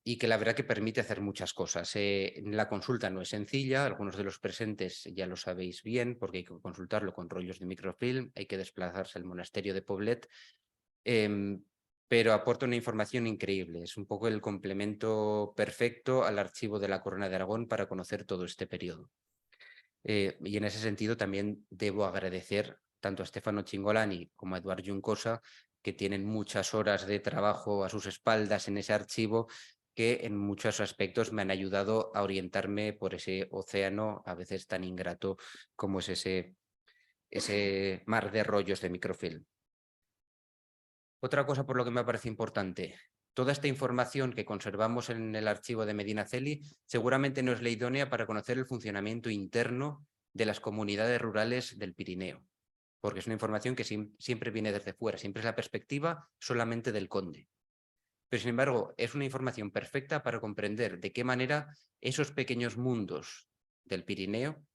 H: y que la verdad que permite hacer muchas cosas. La consulta no es sencilla, algunos de los presentes ya lo sabéis bien, porque hay que consultarlo con rollos de microfilm, hay que desplazarse al monasterio de Poblet, pero aporta una información increíble. Es un poco el complemento perfecto al archivo de la Corona de Aragón para conocer todo este periodo. Y en ese sentido también debo agradecer tanto a Stefano Cingolani como a Eduard Juncosa, que tienen muchas horas de trabajo a sus espaldas en ese archivo, que en muchos aspectos me han ayudado a orientarme por ese océano a veces tan ingrato como es ese mar de rollos de microfilm. Otra cosa por lo que me parece importante, toda esta información que conservamos en el archivo de Medinaceli seguramente no es la idónea para conocer el funcionamiento interno de las comunidades rurales del Pirineo, porque es una información que siempre viene desde fuera, siempre es la perspectiva solamente del conde. Pero sin embargo, es una información perfecta para comprender de qué manera esos pequeños mundos del Pirineo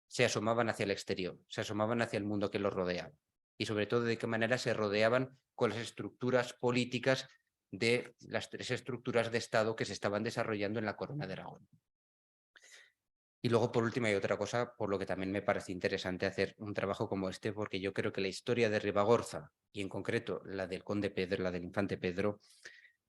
H: se asomaban hacia el exterior, se asomaban hacia el mundo que los rodeaba. Y sobre todo de qué manera se rodeaban con las estructuras políticas de las tres estructuras de Estado que se estaban desarrollando en la Corona de Aragón. Y luego, por último, hay otra cosa por lo que también me parece interesante hacer un trabajo como este, porque yo creo que la historia de Ribagorza, y en concreto la del conde Pedro, la del infante Pedro,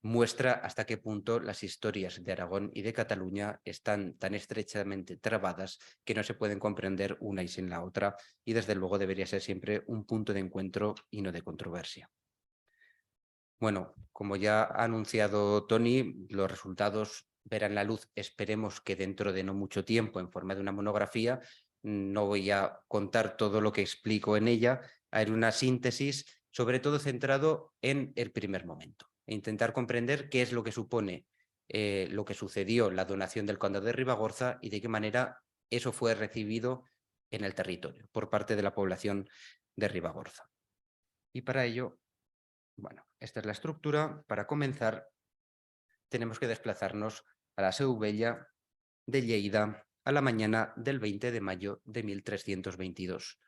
H: muestra hasta qué punto las historias de Aragón y de Cataluña están tan estrechamente trabadas que no se pueden comprender una y sin la otra, y desde luego debería ser siempre un punto de encuentro y no de controversia. Bueno, como ya ha anunciado Tony, los resultados verán la luz, esperemos que dentro de no mucho tiempo, en forma de una monografía. No voy a contar todo lo que explico en ella, haré una síntesis, sobre todo centrado en el primer momento, e intentar comprender qué es lo que supone lo que sucedió, la donación del Condado de Ribagorza, y de qué manera eso fue recibido en el territorio por parte de la población de Ribagorza. Y para ello, bueno, esta es la estructura. Para comenzar, tenemos que desplazarnos a la Seu Vella de Lleida, a la mañana del 20 de mayo de 1322,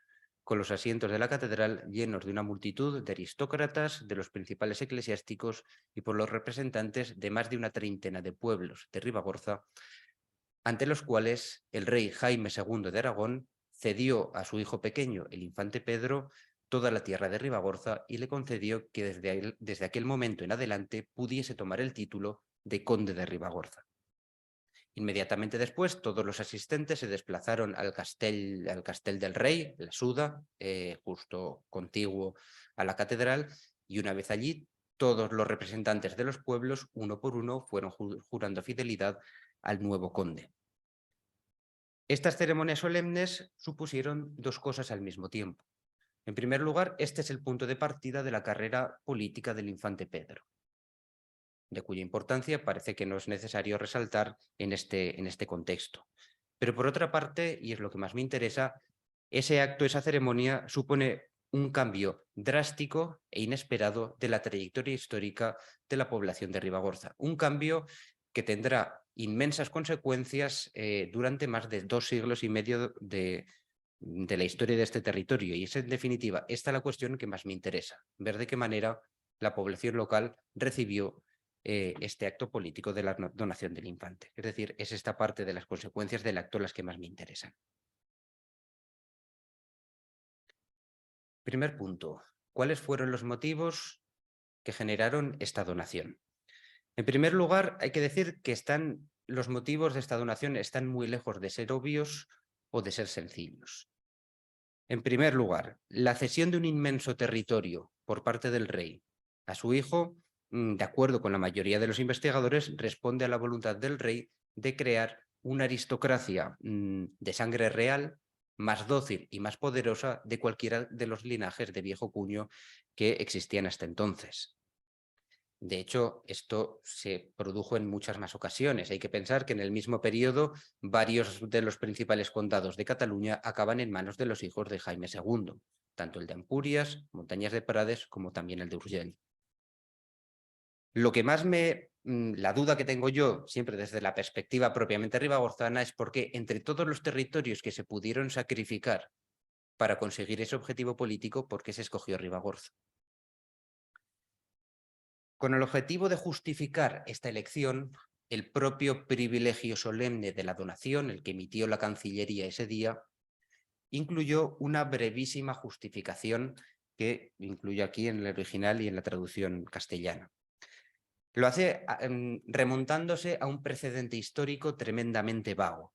H: con los asientos de la catedral llenos de una multitud de aristócratas, de los principales eclesiásticos y por los representantes de más de una treintena de pueblos de Ribagorza, ante los cuales el rey Jaime II de Aragón cedió a su hijo pequeño, el infante Pedro, toda la tierra de Ribagorza y le concedió que desde aquel momento en adelante pudiese tomar el título de conde de Ribagorza. Inmediatamente después, todos los asistentes se desplazaron al castell del Rey, la Suda, justo contiguo a la catedral, y una vez allí, todos los representantes de los pueblos, uno por uno, fueron jurando fidelidad al nuevo conde. Estas ceremonias solemnes supusieron dos cosas al mismo tiempo. En primer lugar, este es el punto de partida de la carrera política del infante Pedro, de cuya importancia parece que no es necesario resaltar en este contexto. Pero por otra parte, y es lo que más me interesa, ese acto, esa ceremonia supone un cambio drástico e inesperado de la trayectoria histórica de la población de Ribagorza. Un cambio que tendrá inmensas consecuencias durante más de 2 siglos y medio de la historia de este territorio. Y es, en definitiva, esta la cuestión que más me interesa, ver de qué manera la población local recibió este acto político de la donación del infante. Es decir, es esta parte de las consecuencias del acto las que más me interesan. Primer punto, ¿cuáles fueron los motivos que generaron esta donación? En primer lugar, hay que decir que los motivos de esta donación están muy lejos de ser obvios o de ser sencillos. En primer lugar, la cesión de un inmenso territorio por parte del rey a su hijo, de acuerdo con la mayoría de los investigadores, responde a la voluntad del rey de crear una aristocracia de sangre real, más dócil y más poderosa de cualquiera de los linajes de viejo cuño que existían hasta entonces. De hecho, esto se produjo en muchas más ocasiones. Hay que pensar que en el mismo periodo varios de los principales condados de Cataluña acaban en manos de los hijos de Jaime II, tanto el de Ampurias, Montañas de Prades, como también el de Urgell. Lo que más la duda que tengo yo, siempre desde la perspectiva propiamente ribagorzana, es porque entre todos los territorios que se pudieron sacrificar para conseguir ese objetivo político, ¿por qué se escogió Ribagorza? Con el objetivo de justificar esta elección, el propio privilegio solemne de la donación, el que emitió la Cancillería ese día, incluyó una brevísima justificación que incluyo aquí en el original y en la traducción castellana. Lo hace remontándose a un precedente histórico tremendamente vago.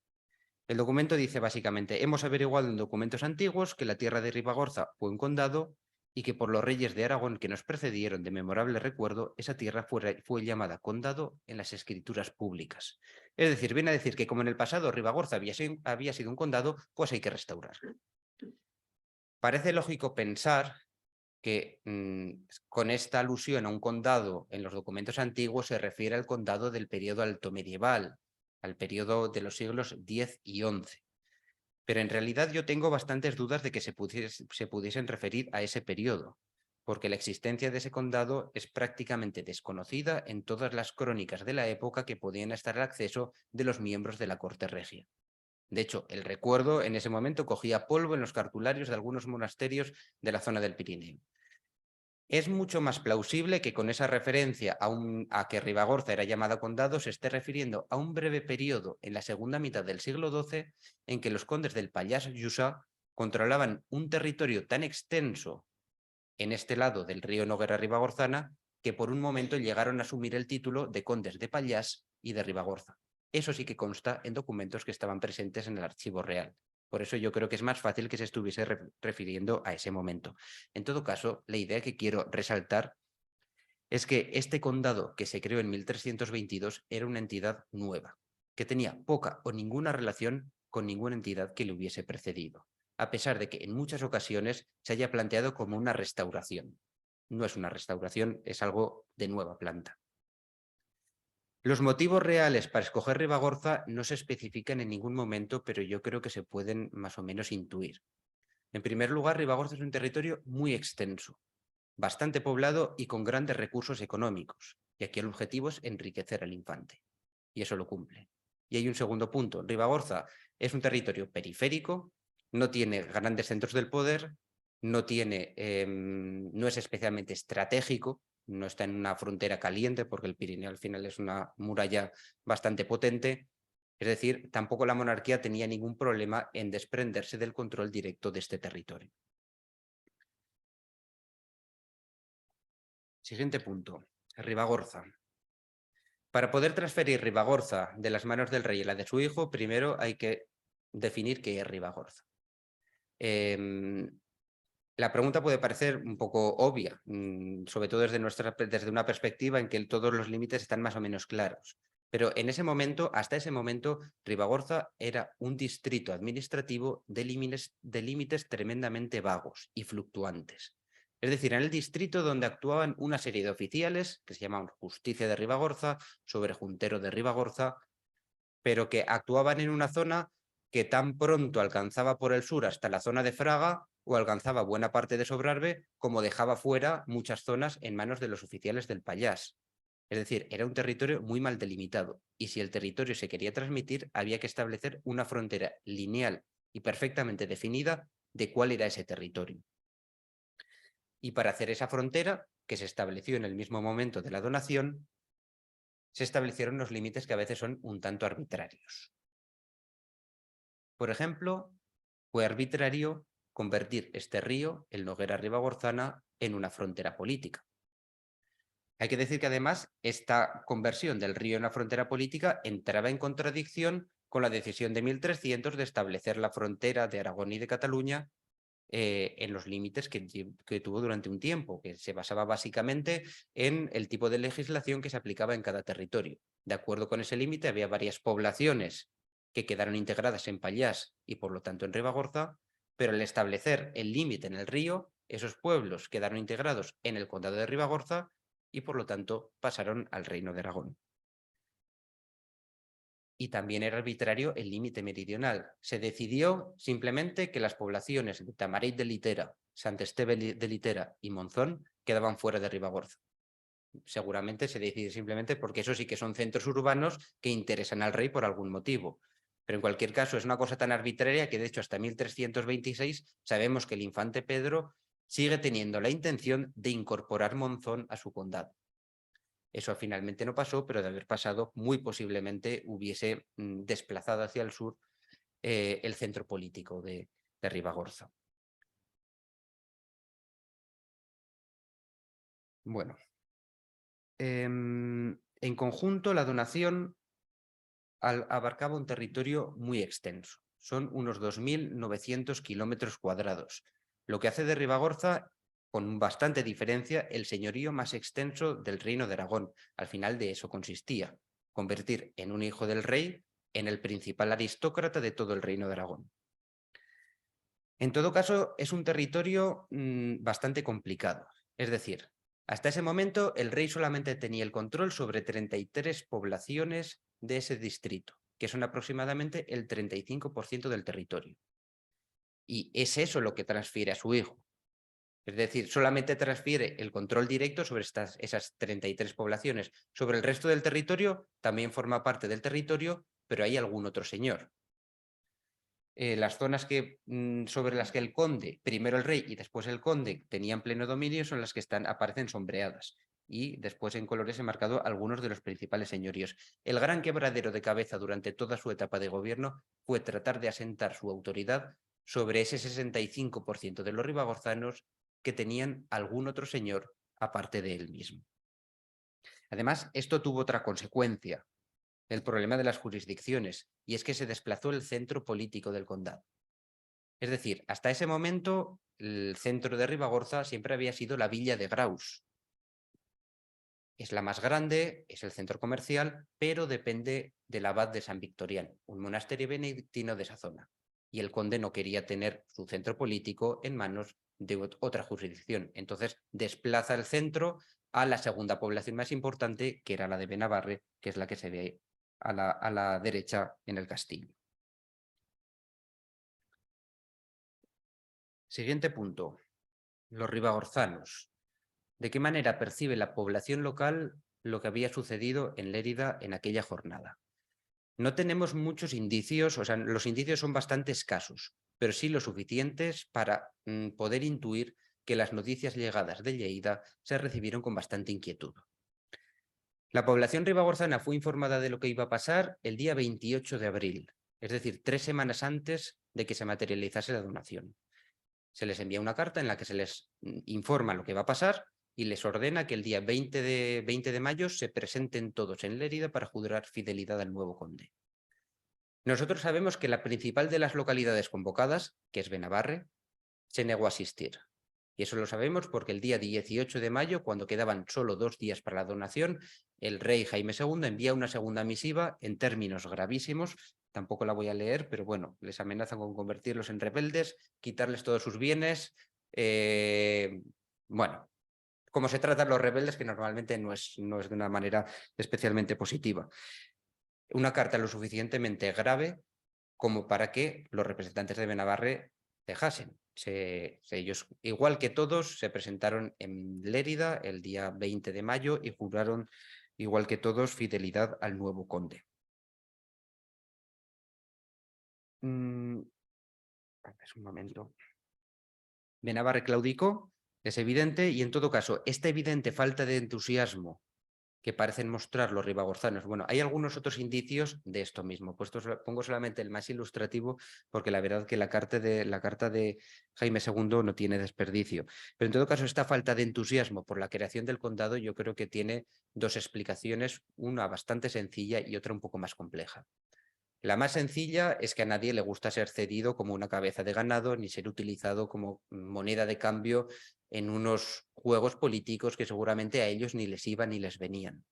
H: El documento dice básicamente: hemos averiguado en documentos antiguos que la tierra de Ribagorza fue un condado y que por los reyes de Aragón que nos precedieron de memorable recuerdo, esa tierra fue llamada condado en las escrituras públicas. Es decir, viene a decir que como en el pasado Ribagorza había sido un condado, pues hay que restaurarlo. Parece lógico pensar que con esta alusión a un condado en los documentos antiguos se refiere al condado del periodo alto medieval, al periodo de los siglos X y XI. Pero en realidad yo tengo bastantes dudas de que se pudiesen referir a ese periodo, porque la existencia de ese condado es prácticamente desconocida en todas las crónicas de la época que podían estar al acceso de los miembros de la corte regia. De hecho, el recuerdo en ese momento cogía polvo en los cartularios de algunos monasterios de la zona del Pirineo. Es mucho más plausible que con esa referencia a que Ribagorza era llamada condado se esté refiriendo a un breve periodo en la segunda mitad del siglo XII en que los condes del Pallars Jussá controlaban un territorio tan extenso en este lado del río Noguera Ribagorzana que por un momento llegaron a asumir el título de condes de Pallars y de Ribagorza. Eso sí que consta en documentos que estaban presentes en el archivo real. Por eso yo creo que es más fácil que se estuviese refiriendo a ese momento. En todo caso, la idea que quiero resaltar es que este condado que se creó en 1322 era una entidad nueva, que tenía poca o ninguna relación con ninguna entidad que le hubiese precedido, a pesar de que en muchas ocasiones se haya planteado como una restauración. No es una restauración, es algo de nueva planta. Los motivos reales para escoger Ribagorza no se especifican en ningún momento, pero yo creo que se pueden más o menos intuir. En primer lugar, Ribagorza es un territorio muy extenso, bastante poblado y con grandes recursos económicos, y aquí el objetivo es enriquecer al infante, y eso lo cumple. Y hay un segundo punto. Ribagorza es un territorio periférico, no tiene grandes centros del poder, no es especialmente estratégico, no está en una frontera caliente porque el Pirineo al final es una muralla bastante potente. Es decir, tampoco la monarquía tenía ningún problema en desprenderse del control directo de este territorio. Siguiente punto, Ribagorza. Para poder transferir Ribagorza de las manos del rey a la de su hijo, primero hay que definir qué es Ribagorza. La pregunta puede parecer un poco obvia, sobre todo desde una perspectiva en que todos los límites están más o menos claros. Pero en ese momento, hasta ese momento, Ribagorza era un distrito administrativo de límites tremendamente vagos y fluctuantes. Es decir, en el distrito donde actuaban una serie de oficiales que se llamaban Justicia de Ribagorza, Sobrejuntero de Ribagorza, pero que actuaban en una zona que tan pronto alcanzaba por el sur hasta la zona de Fraga o alcanzaba buena parte de Sobrarbe, como dejaba fuera muchas zonas en manos de los oficiales del Pallás. Es decir, era un territorio muy mal delimitado, y si el territorio se quería transmitir, había que establecer una frontera lineal y perfectamente definida de cuál era ese territorio. Y para hacer esa frontera, que se estableció en el mismo momento de la donación, se establecieron los límites que a veces son un tanto arbitrarios. Por ejemplo, fue arbitrario convertir este río, el Noguera Ribagorzana, en una frontera política. Hay que decir que además esta conversión del río en una frontera política entraba en contradicción con la decisión de 1300 de establecer la frontera de Aragón y de Cataluña en los límites que tuvo durante un tiempo, que se basaba básicamente en el tipo de legislación que se aplicaba en cada territorio. De acuerdo con ese límite, había varias poblaciones que quedaron integradas en Pallás y por lo tanto en Ribagorza, pero al establecer el límite en el río, esos pueblos quedaron integrados en el condado de Ribagorza y por lo tanto pasaron al Reino de Aragón. Y también era arbitrario el límite meridional. Se decidió simplemente que las poblaciones de Tamarit de Litera, Sant Esteve de Litera y Monzón quedaban fuera de Ribagorza. Seguramente se decidió simplemente porque eso sí que son centros urbanos que interesan al rey por algún motivo. Pero en cualquier caso es una cosa tan arbitraria que de hecho hasta 1326 sabemos que el infante Pedro sigue teniendo la intención de incorporar Monzón a su condado. Eso finalmente no pasó, pero de haber pasado, muy posiblemente hubiese desplazado hacia el sur el centro político de Ribagorza. Bueno, en conjunto la donación abarcaba un territorio muy extenso. Son unos 2.900 kilómetros cuadrados, lo que hace de Ribagorza, con bastante diferencia, el señorío más extenso del Reino de Aragón. Al final de eso consistía, convertir en un hijo del rey en el principal aristócrata de todo el Reino de Aragón. En todo caso, es un territorio bastante complicado. Es decir, hasta ese momento el rey solamente tenía el control sobre 33 poblaciones de ese distrito, que son aproximadamente el 35% del territorio. Y es eso lo que transfiere a su hijo. Es decir, solamente transfiere el control directo sobre esas 33 poblaciones. Sobre el resto del territorio también forma parte del territorio, pero hay algún otro señor. Las zonas sobre las que el conde, primero el rey y después el conde, tenían pleno dominio son las que aparecen sombreadas. Y después en colores he marcado algunos de los principales señoríos. El gran quebradero de cabeza durante toda su etapa de gobierno fue tratar de asentar su autoridad sobre ese 65% de los ribagorzanos que tenían algún otro señor aparte de él mismo. Además, esto tuvo otra consecuencia, el problema de las jurisdicciones, y es que se desplazó el centro político del condado. Es decir, hasta ese momento el centro de Ribagorza siempre había sido la villa de Graus. Es la más grande, es el centro comercial, pero depende del abad de San Victorián, un monasterio benedictino de esa zona. Y el conde no quería tener su centro político en manos de otra jurisdicción. Entonces desplaza el centro a la segunda población más importante, que era la de Benabarre, que es la que se ve a la derecha en el castillo. Siguiente punto, los ribagorzanos. ¿De qué manera percibe la población local lo que había sucedido en Lérida en aquella jornada? No tenemos muchos indicios, o sea, los indicios son bastante escasos, pero sí lo suficientes para poder intuir que las noticias llegadas de Lleida se recibieron con bastante inquietud. La población ribagorzana fue informada de lo que iba a pasar el día 28 de abril, es decir, 3 semanas antes de que se materializase la donación. Se les envía una carta en la que se les informa lo que va a pasar y les ordena que el día 20 de mayo se presenten todos en Lérida para jurar fidelidad al nuevo conde. Nosotros sabemos que la principal de las localidades convocadas, que es Benabarre, se negó a asistir. Y eso lo sabemos porque el día 18 de mayo, cuando quedaban solo 2 días para la donación, el rey Jaime II envía una segunda misiva en términos gravísimos. Tampoco la voy a leer, pero bueno, les amenazan con convertirlos en rebeldes, quitarles todos sus bienes. Bueno, como se tratan los rebeldes, que normalmente no es de una manera especialmente positiva. Una carta lo suficientemente grave como para que los representantes de Benabarre dejasen. Ellos, igual que todos, se presentaron en Lérida el día 20 de mayo y juraron, igual que todos, fidelidad al nuevo conde. Un momento. Benabarre claudicó, es evidente, y en todo caso, esta evidente falta de entusiasmo que parecen mostrar los ribagorzanos. Bueno, hay algunos otros indicios de esto mismo. Pongo solamente el más ilustrativo porque la verdad que la carta de Jaime II no tiene desperdicio. Pero en todo caso, esta falta de entusiasmo por la creación del condado yo creo que tiene 2 explicaciones, una bastante sencilla y otra un poco más compleja. La más sencilla es que a nadie le gusta ser cedido como una cabeza de ganado ni ser utilizado como moneda de cambio en unos juegos políticos que seguramente a ellos ni les iban ni les venían.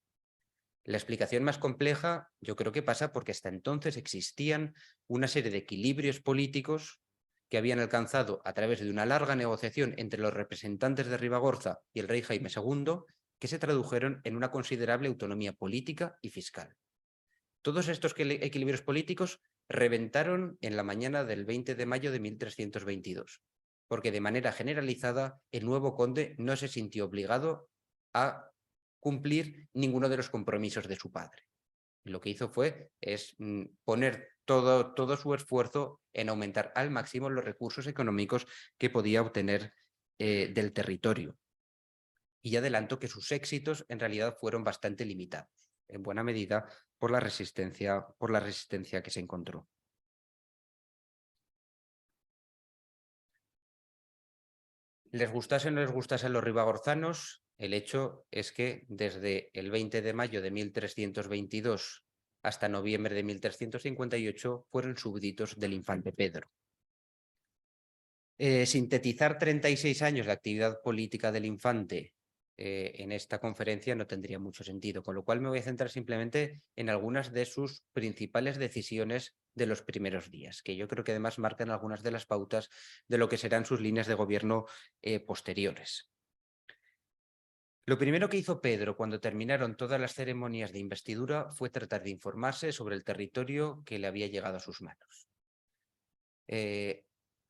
H: La explicación más compleja yo creo que pasa porque hasta entonces existían una serie de equilibrios políticos que habían alcanzado a través de una larga negociación entre los representantes de Ribagorza y el rey Jaime II, que se tradujeron en una considerable autonomía política y fiscal. Todos estos equilibrios políticos reventaron en la mañana del 20 de mayo de 1322, porque de manera generalizada el nuevo conde no se sintió obligado a cumplir ninguno de los compromisos de su padre. Lo que hizo fue poner todo su esfuerzo en aumentar al máximo los recursos económicos que podía obtener del territorio. Y adelanto que sus éxitos en realidad fueron bastante limitados, en buena medida por la resistencia que se encontró. Les gustase o no les gustase a los ribagorzanos, el hecho es que desde el 20 de mayo de 1322 hasta noviembre de 1358 fueron súbditos del infante Pedro. Sintetizar 36 años de actividad política del infante en esta conferencia no tendría mucho sentido, con lo cual me voy a centrar simplemente en algunas de sus principales decisiones de los primeros días, que yo creo que además marcan algunas de las pautas de lo que serán sus líneas de gobierno posteriores. Lo primero que hizo Pedro cuando terminaron todas las ceremonias de investidura fue tratar de informarse sobre el territorio que le había llegado a sus manos.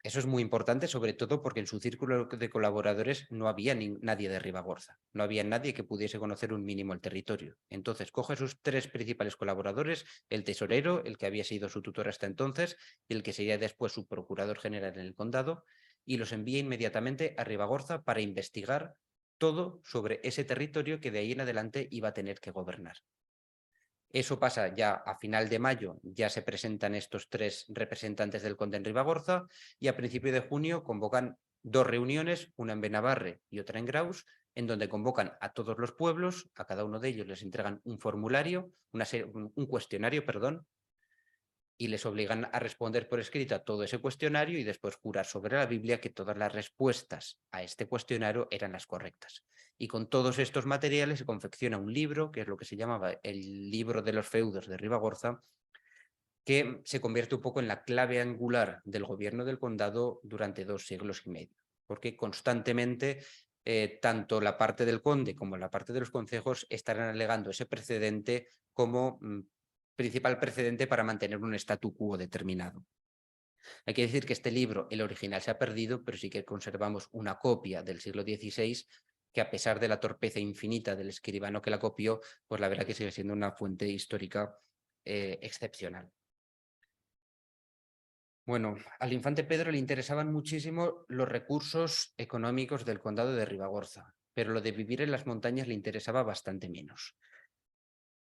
H: Eso es muy importante, sobre todo porque en su círculo de colaboradores no había nadie de Ribagorza, no había nadie que pudiese conocer un mínimo el territorio. Entonces coge a sus 3 principales colaboradores, el tesorero, el que había sido su tutor hasta entonces, y el que sería después su procurador general en el condado, y los envía inmediatamente a Ribagorza para investigar todo sobre ese territorio que de ahí en adelante iba a tener que gobernar. Eso pasa ya a final de mayo, ya se presentan estos 3 representantes del conde en Ribagorza y a principio de junio convocan 2 reuniones, una en Benabarre y otra en Graus, en donde convocan a todos los pueblos, a cada uno de ellos les entregan un formulario, un cuestionario, perdón, y les obligan a responder por escrito a todo ese cuestionario y después jurar sobre la Biblia que todas las respuestas a este cuestionario eran las correctas. Y con todos estos materiales se confecciona un libro, que es lo que se llamaba el libro de los feudos de Ribagorza, que se convierte un poco en la clave angular del gobierno del condado durante 2 siglos y medio, porque constantemente tanto la parte del conde como la parte de los concejos estarán alegando ese precedente como principal precedente para mantener un statu quo determinado. Hay que decir que este libro, el original, se ha perdido, pero sí que conservamos una copia del siglo XVI que, a pesar de la torpeza infinita del escribano que la copió, pues la verdad que sigue siendo una fuente histórica excepcional. Bueno, al infante Pedro le interesaban muchísimo los recursos económicos del condado de Ribagorza, pero lo de vivir en las montañas le interesaba bastante menos.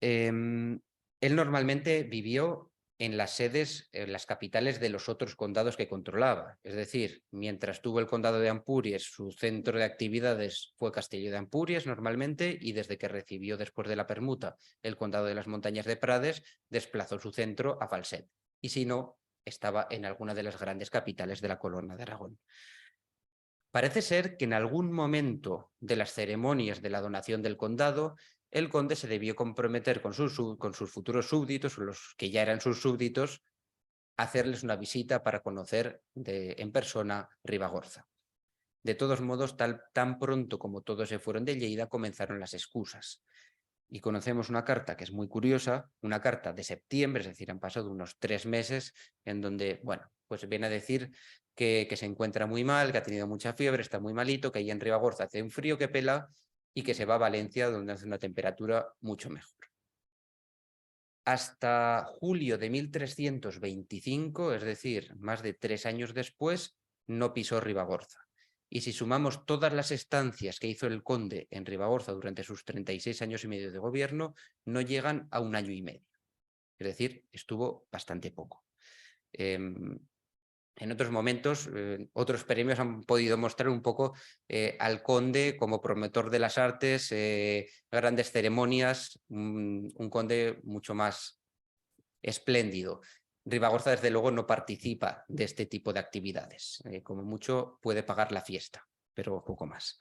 H: Él normalmente vivió en las sedes, en las capitales de los otros condados que controlaba. Es decir, mientras tuvo el condado de Ampurias, su centro de actividades fue Castillo de Ampurias normalmente, y desde que recibió después de la permuta el condado de las Montañas de Prades, desplazó su centro a Falset. Y si no, estaba en alguna de las grandes capitales de la corona de Aragón. Parece ser que en algún momento de las ceremonias de la donación del condado, el conde se debió comprometer con sus futuros súbditos, o los que ya eran sus súbditos, a hacerles una visita para conocer en persona Ribagorza. De todos modos, tan pronto como todos se fueron de Lleida, comenzaron las excusas. Y conocemos una carta que es muy curiosa, una carta de septiembre, es decir, han pasado unos 3 meses, en donde, bueno, pues viene a decir que se encuentra muy mal, que ha tenido mucha fiebre, está muy malito, que ahí en Ribagorza hace un frío que pela y que se va a Valencia, donde hace una temperatura mucho mejor. Hasta julio de 1325, es decir, más de 3 años después, no pisó Ribagorza. Y si sumamos todas las estancias que hizo el conde en Ribagorza durante sus 36 años y medio de gobierno, no llegan a 1 año y medio. Es decir, estuvo bastante poco. En otros momentos, otros premios han podido mostrar un poco al conde como promotor de las artes, grandes ceremonias, un conde mucho más espléndido. Ribagorza, desde luego, no participa de este tipo de actividades. Como mucho puede pagar la fiesta, pero poco más.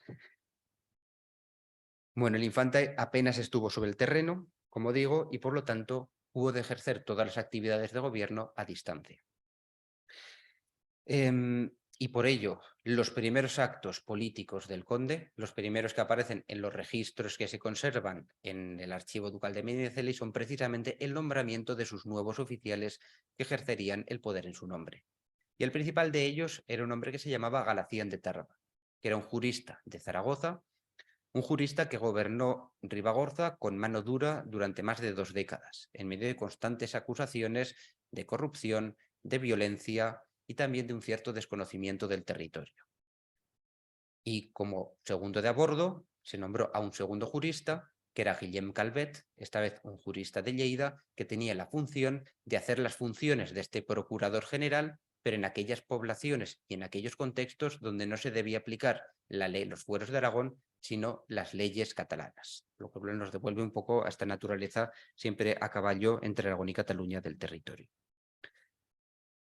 H: Bueno, el infante apenas estuvo sobre el terreno, como digo, y por lo tanto pudo ejercer todas las actividades de gobierno a distancia. Y por ello, los primeros actos políticos del conde, los primeros que aparecen en los registros que se conservan en el archivo ducal de Medinaceli, son precisamente el nombramiento de sus nuevos oficiales que ejercerían el poder en su nombre. Y el principal de ellos era un hombre que se llamaba Galacián de Tárraba, que era un jurista de Zaragoza, un jurista que gobernó Ribagorza con mano dura durante más de 2 décadas, en medio de constantes acusaciones de corrupción, de violencia y también de un cierto desconocimiento del territorio. Y como segundo de a bordo, se nombró a un segundo jurista, que era Guillem Calvet, esta vez un jurista de Lleida, que tenía la función de hacer las funciones de este procurador general, pero en aquellas poblaciones y en aquellos contextos donde no se debía aplicar la ley, los fueros de Aragón, sino las leyes catalanas, lo que nos devuelve un poco a esta naturaleza siempre a caballo entre Aragón y Cataluña del territorio.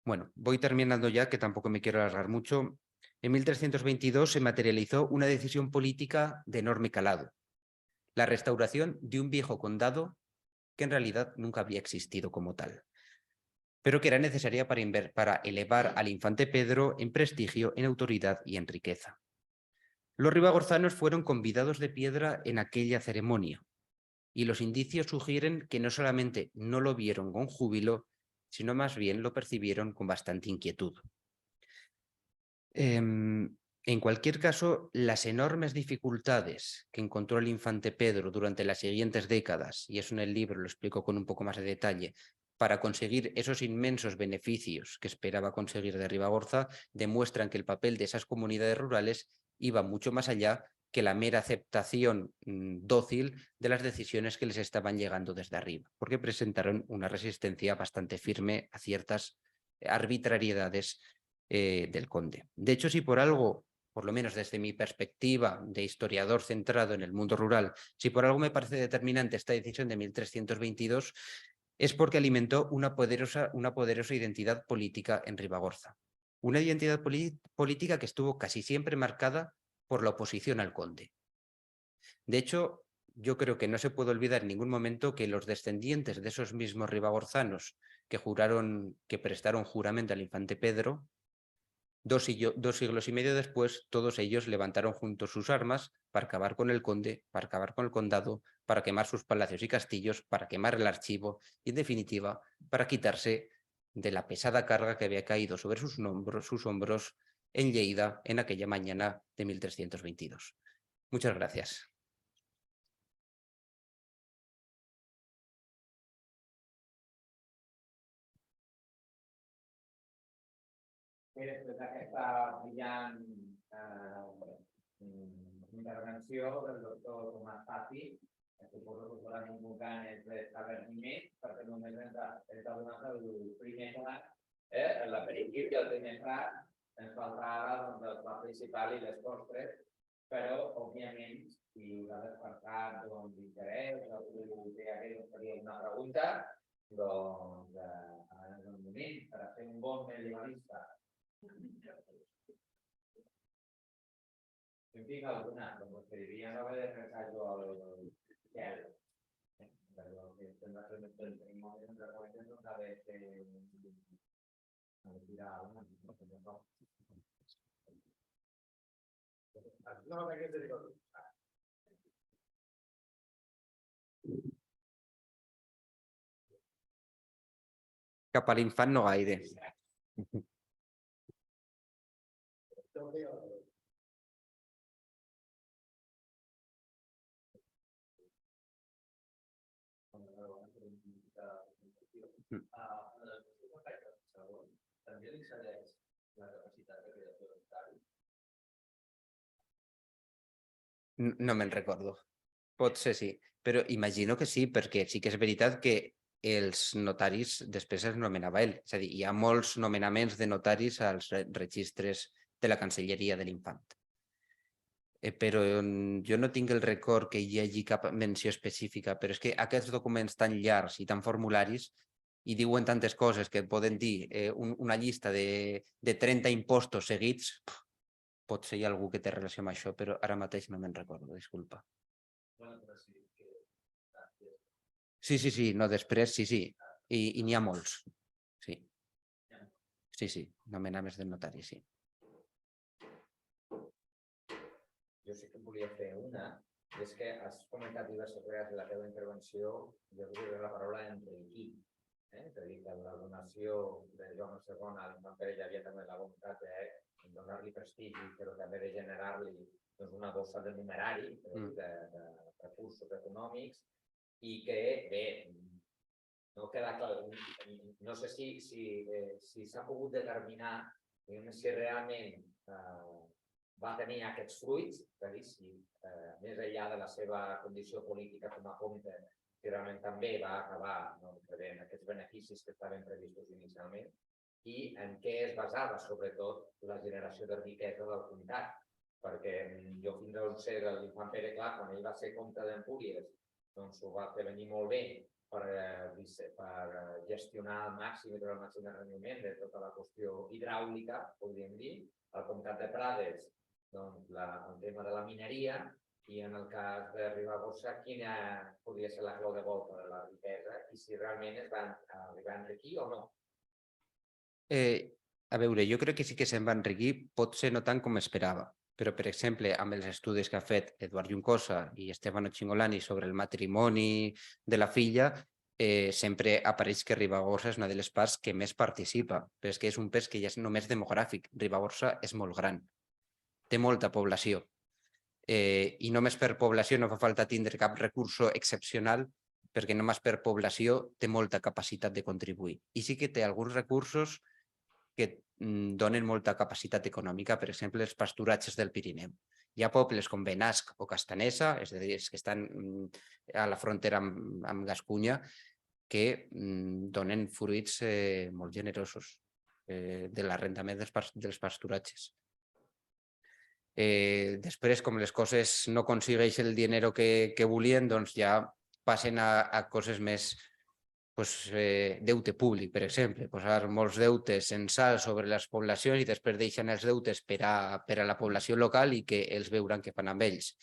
H: Bueno, voy terminando ya, que tampoco me quiero alargar mucho. En 1322 se materializó una decisión política de enorme calado: la restauración de un viejo condado que en realidad nunca había existido como tal, pero que era necesaria para elevar al infante Pedro en prestigio, en autoridad y en riqueza. Los ribagorzanos fueron convidados de piedra en aquella ceremonia, y los indicios sugieren que no solamente no lo vieron con júbilo, sino más bien lo percibieron con bastante inquietud. En cualquier caso, las enormes dificultades que encontró el infante Pedro durante las siguientes décadas, y eso en el libro lo explico con un poco más de detalle, para conseguir esos inmensos beneficios que esperaba conseguir de Ribagorza, demuestran que el papel de esas comunidades rurales iba mucho más allá que la mera aceptación dócil de las decisiones que les estaban llegando desde arriba, porque presentaron una resistencia bastante firme a ciertas arbitrariedades del conde. De hecho, si por algo, por lo menos desde mi perspectiva de historiador centrado en el mundo rural, si por algo me parece determinante esta decisión de 1322, es porque alimentó una poderosa identidad política en Ribagorza. Una identidad política que estuvo casi siempre marcada por la oposición al conde. De hecho, yo creo que no se puede olvidar en ningún momento que los descendientes de esos mismos ribagorzanos que prestaron juramento al infante Pedro, 2 siglos y medio después, todos ellos levantaron juntos sus armas para acabar con el conde, para acabar con el condado, para quemar sus palacios y castillos, para quemar el archivo y, en definitiva, para quitarse de la pesada carga que había caído sobre sus hombros en Lleida en aquella mañana de 1322. Muchas gracias.
A: Bé, després d'aquesta brillant intervenció del doctor Tomàs Papi, suposo que us l'han invocat en el ple d'estaberniment, perquè només ens ha donat el primer plat, l'aperitiu i el primer plat. Ens falta ara el plat principal i les postres, però, òbviament, si us ha despertat d'interès o té una pregunta, doncs ara és el moment per a fer un bon medievalista. Si em dic alguna, doncs preferiria no haver de pensar jo al gel. Però que sembla que en moments de cohesió no s'ha de tirar alguna cosa. No, d'aquesta dic.
H: Cap a l'infant no gaire.
A: També li cedeix la capacitat de creació d'hospital?
H: No me'n recordo. Pot ser sí, però imagino que sí, perquè sí que és veritat que els notaris després els nomenava ell. És a dir, hi ha molts nomenaments de notaris als registres de la Cancelleria de l'Infant. Però jo no tinc el record que hi hagi cap menció específica, però és que aquests documents tan llargs i tan formularis i diuen tantes coses que poden dir una llista de 30 impostos seguits, pot ser algú que té relació amb això, però ara mateix no me'n recordo, disculpa. Sí, no, després sí, i n'hi ha molts, sí. Sí, nomenaments de notari, sí.
A: Jo sí que volia fer una, i és que has comentat diverses vegades en la teva intervenció, jo volia la paraula enriquir. És a dir, que la donació de Joan II a l'Infant Pere hi havia també la voluntat de donar-li prestigi, però també de generar-li una bossa de numerari, de recursos econòmics, i que, bé, no queda clar, no sé si s'ha pogut determinar si realment va tenir aquests fruits, és a dir, si més enllà de la seva condició política com a comte, si realment també va acabar rebent aquests beneficis que estaven previstos inicialment, i en què es basava, sobretot, la generació de riquesa del comtat. Perquè jo fins on sé de l'Infant Pere, clar, quan ell va ser comte d'Empúries, doncs ho va fer venir molt bé per gestionar al màxim i treure el màxim de rendiment de tota la qüestió hidràulica, podríem dir. Al comtat de Prades, doncs, el tema de la mineria, i en el cas de Ribagorça, quina podria ser la clau de volta de la riquesa i si realment es van arribar a enriquir o no?
H: A veure, jo crec que sí que se'n va enriquir, potser no tant com esperava, però, per exemple, amb els estudis que ha fet Eduard Juncosa i Stefano Cingolani sobre el matrimoni de la filla, sempre apareix que Ribagorça és una de les parts que més participa, però és que és un pes que ja és només demogràfic. Ribagorça és molt gran, té molta població, i només per població no fa falta tindre cap recurso excepcional, perquè només per població té molta capacitat de contribuir. I sí que té alguns recursos que donen molta capacitat econòmica, per exemple, els pasturatges del Pirineu. Hi ha pobles com Benasc o Castanesa, és a dir, que estan a la frontera amb Gascunya, que donen fruits molt generosos de l'arrendament dels pasturatges. Després, com les coses no aconsegueixen el dinero que volien, doncs ja passen a coses més deute públic, per exemple, posar molts deutes en sal sobre les poblacions i després deixen els deutes per a la població local i que ells veuran què fan amb ells.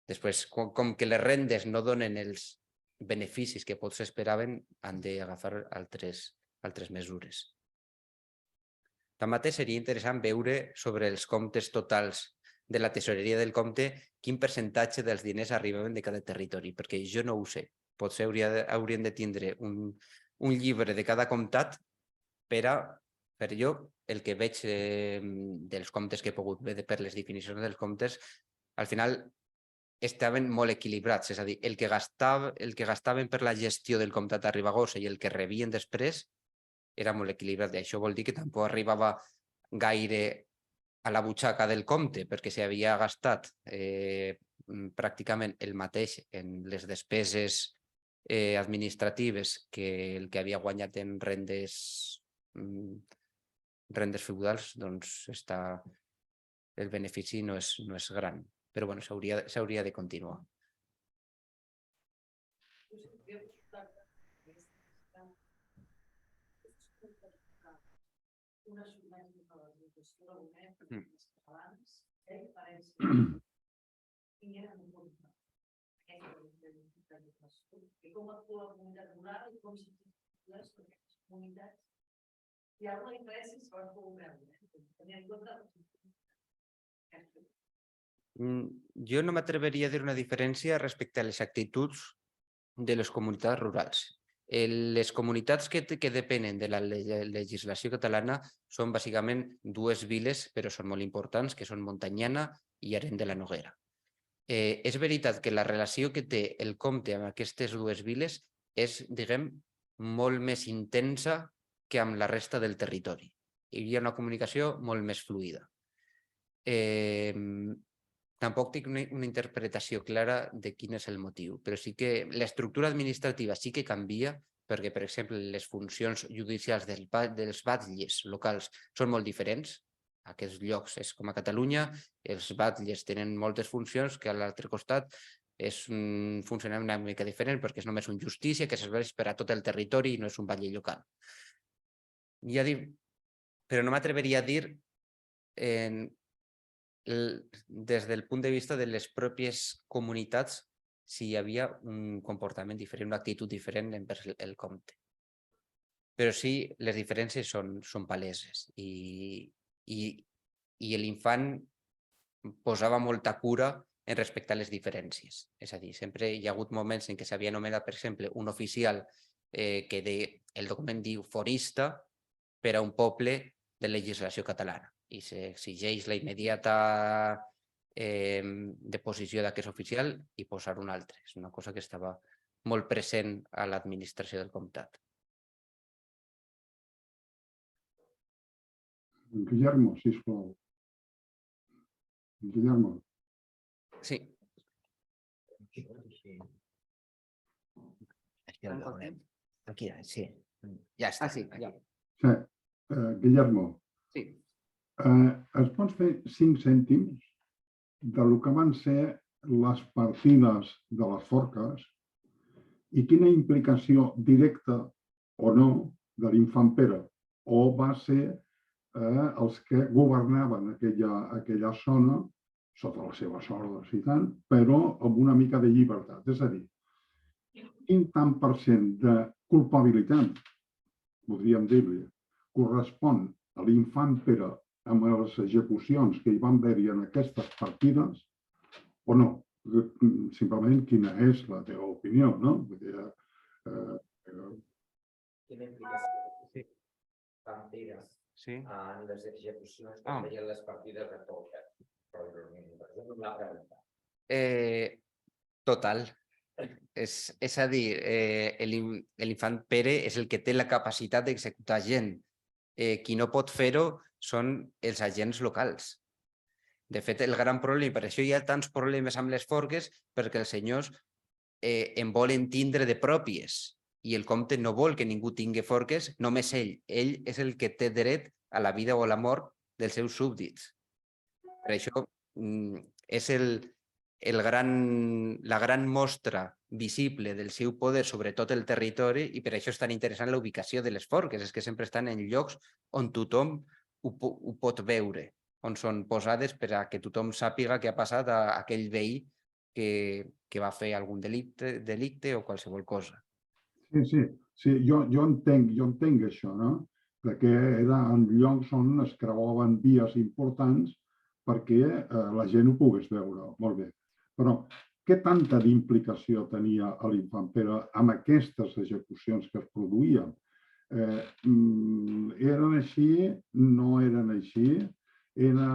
H: Després, com que les rendes no donen els beneficis que potser esperaven, han d'agafar altres mesures. Tanmateix, seria interessant veure sobre els comptes totals de la tesoreria del comte quin percentatge dels diners arribaven de cada territori, perquè jo no ho sé. Potser haurien de tindre un llibre de cada comtat per jo, el que veig dels comptes que he pogut veure per les definicions dels comptes, al final estaven molt equilibrats, és a dir, el que gastaven per la gestió del comtat de Ribagorça i el que rebien després era molt equilibrat, i això vol dir que tampoc arribava gaire a la butxaca del comte, perquè s'havia gastat pràcticament el mateix en les despeses administratives que el que havia guanyat en rendes feudals, doncs el benefici no és gran. Però bueno, s'hauria de continuar.
I: Com actua la comunitat rural i com s'articulen aquestes comunitats. Hi ha una diferència si es pot veure, tenint en compte.
H: Jo no m'atreveria a dir una diferència respecte a les actituds de les comunitats rurals. Les comunitats que depenen de la legislació catalana són bàsicament dues viles, però són molt importants, que són Montanyana i Arenys de la Noguera. És veritat que la relació que té el comte amb aquestes dues viles és, diguem, molt més intensa que amb la resta del territori. Hi ha una comunicació molt més fluida. Tampoc tinc una interpretació clara de quin és el motiu, però sí que l'estructura administrativa sí que canvia, perquè, per exemple, les funcions judicials dels batlles locals són molt diferents. Aquests llocs és com a Catalunya, els batlles tenen moltes funcions que a l'altre costat és un funcionament una mica diferent perquè és només una justícia que serveix per a tot el territori i no és un batlle local. Però no m'atreveria a dir des del punt de vista de les pròpies comunitats si hi havia un comportament diferent, una actitud diferent envers el comte. Però sí, les diferències són paleses i l'infant posava molta cura en respectar les diferències. És a dir, sempre hi ha hagut moments en què s'havia anomenat, per exemple, un oficial que el document diu forista per a un poble de legislació catalana i s'exigeix la immediata deposició d'aquest oficial i posar un altre. És una cosa que estava molt present a l'administració del comtat.
G: Guillermo, sisplau. Guillermo.
H: Sí.
A: Aquí, sí. Ja està.
H: Sí, ja.
G: Sí. Guillermo.
H: Sí.
G: Es pots fer 5 cèntims del que van ser les partides de les forques i quina implicació directa o no de l'infant Pere o va ser els que governaven aquella zona sota les seves ordres i tant, però amb una mica de llibertat. És a dir, quin tant per cent de culpabilitat, podríem dir-li, correspon a l'infant Pere amb les execucions que hi van haver-hi en aquestes partides o no? Simplement, quina és la teva opinió, no?
A: Quina implicació van Pere en les execucions que feien les partides de pòquer?
H: Total. És a dir, l'infant Pere és el que té la capacitat d'executar gent. Qui no pot fer-ho són els agents locals. De fet, el gran problema, per això hi ha tants problemes amb les forques, perquè els senyors en volen tindre de pròpies i el comte no vol que ningú tingui forques, només ell. Ell és el que té dret a la vida o a la mort dels seus súbdits. Per això és la gran mostra visible del seu poder sobre tot el territori i per això és tan interessant la ubicació de les forques, és que sempre estan en llocs on tothom ho pot veure, on són posades per a que tothom sàpiga què ha passat a aquell veí que va fer algun delicte o qualsevol cosa.
G: Sí, jo entenc això, no? Perquè eren llocs on es creuaven vies importants perquè la gent ho pogués veure. Molt bé. Però què tanta d'implicació tenia l'infant Pere amb aquestes execucions que es produïen? Eren així? No eren així? Era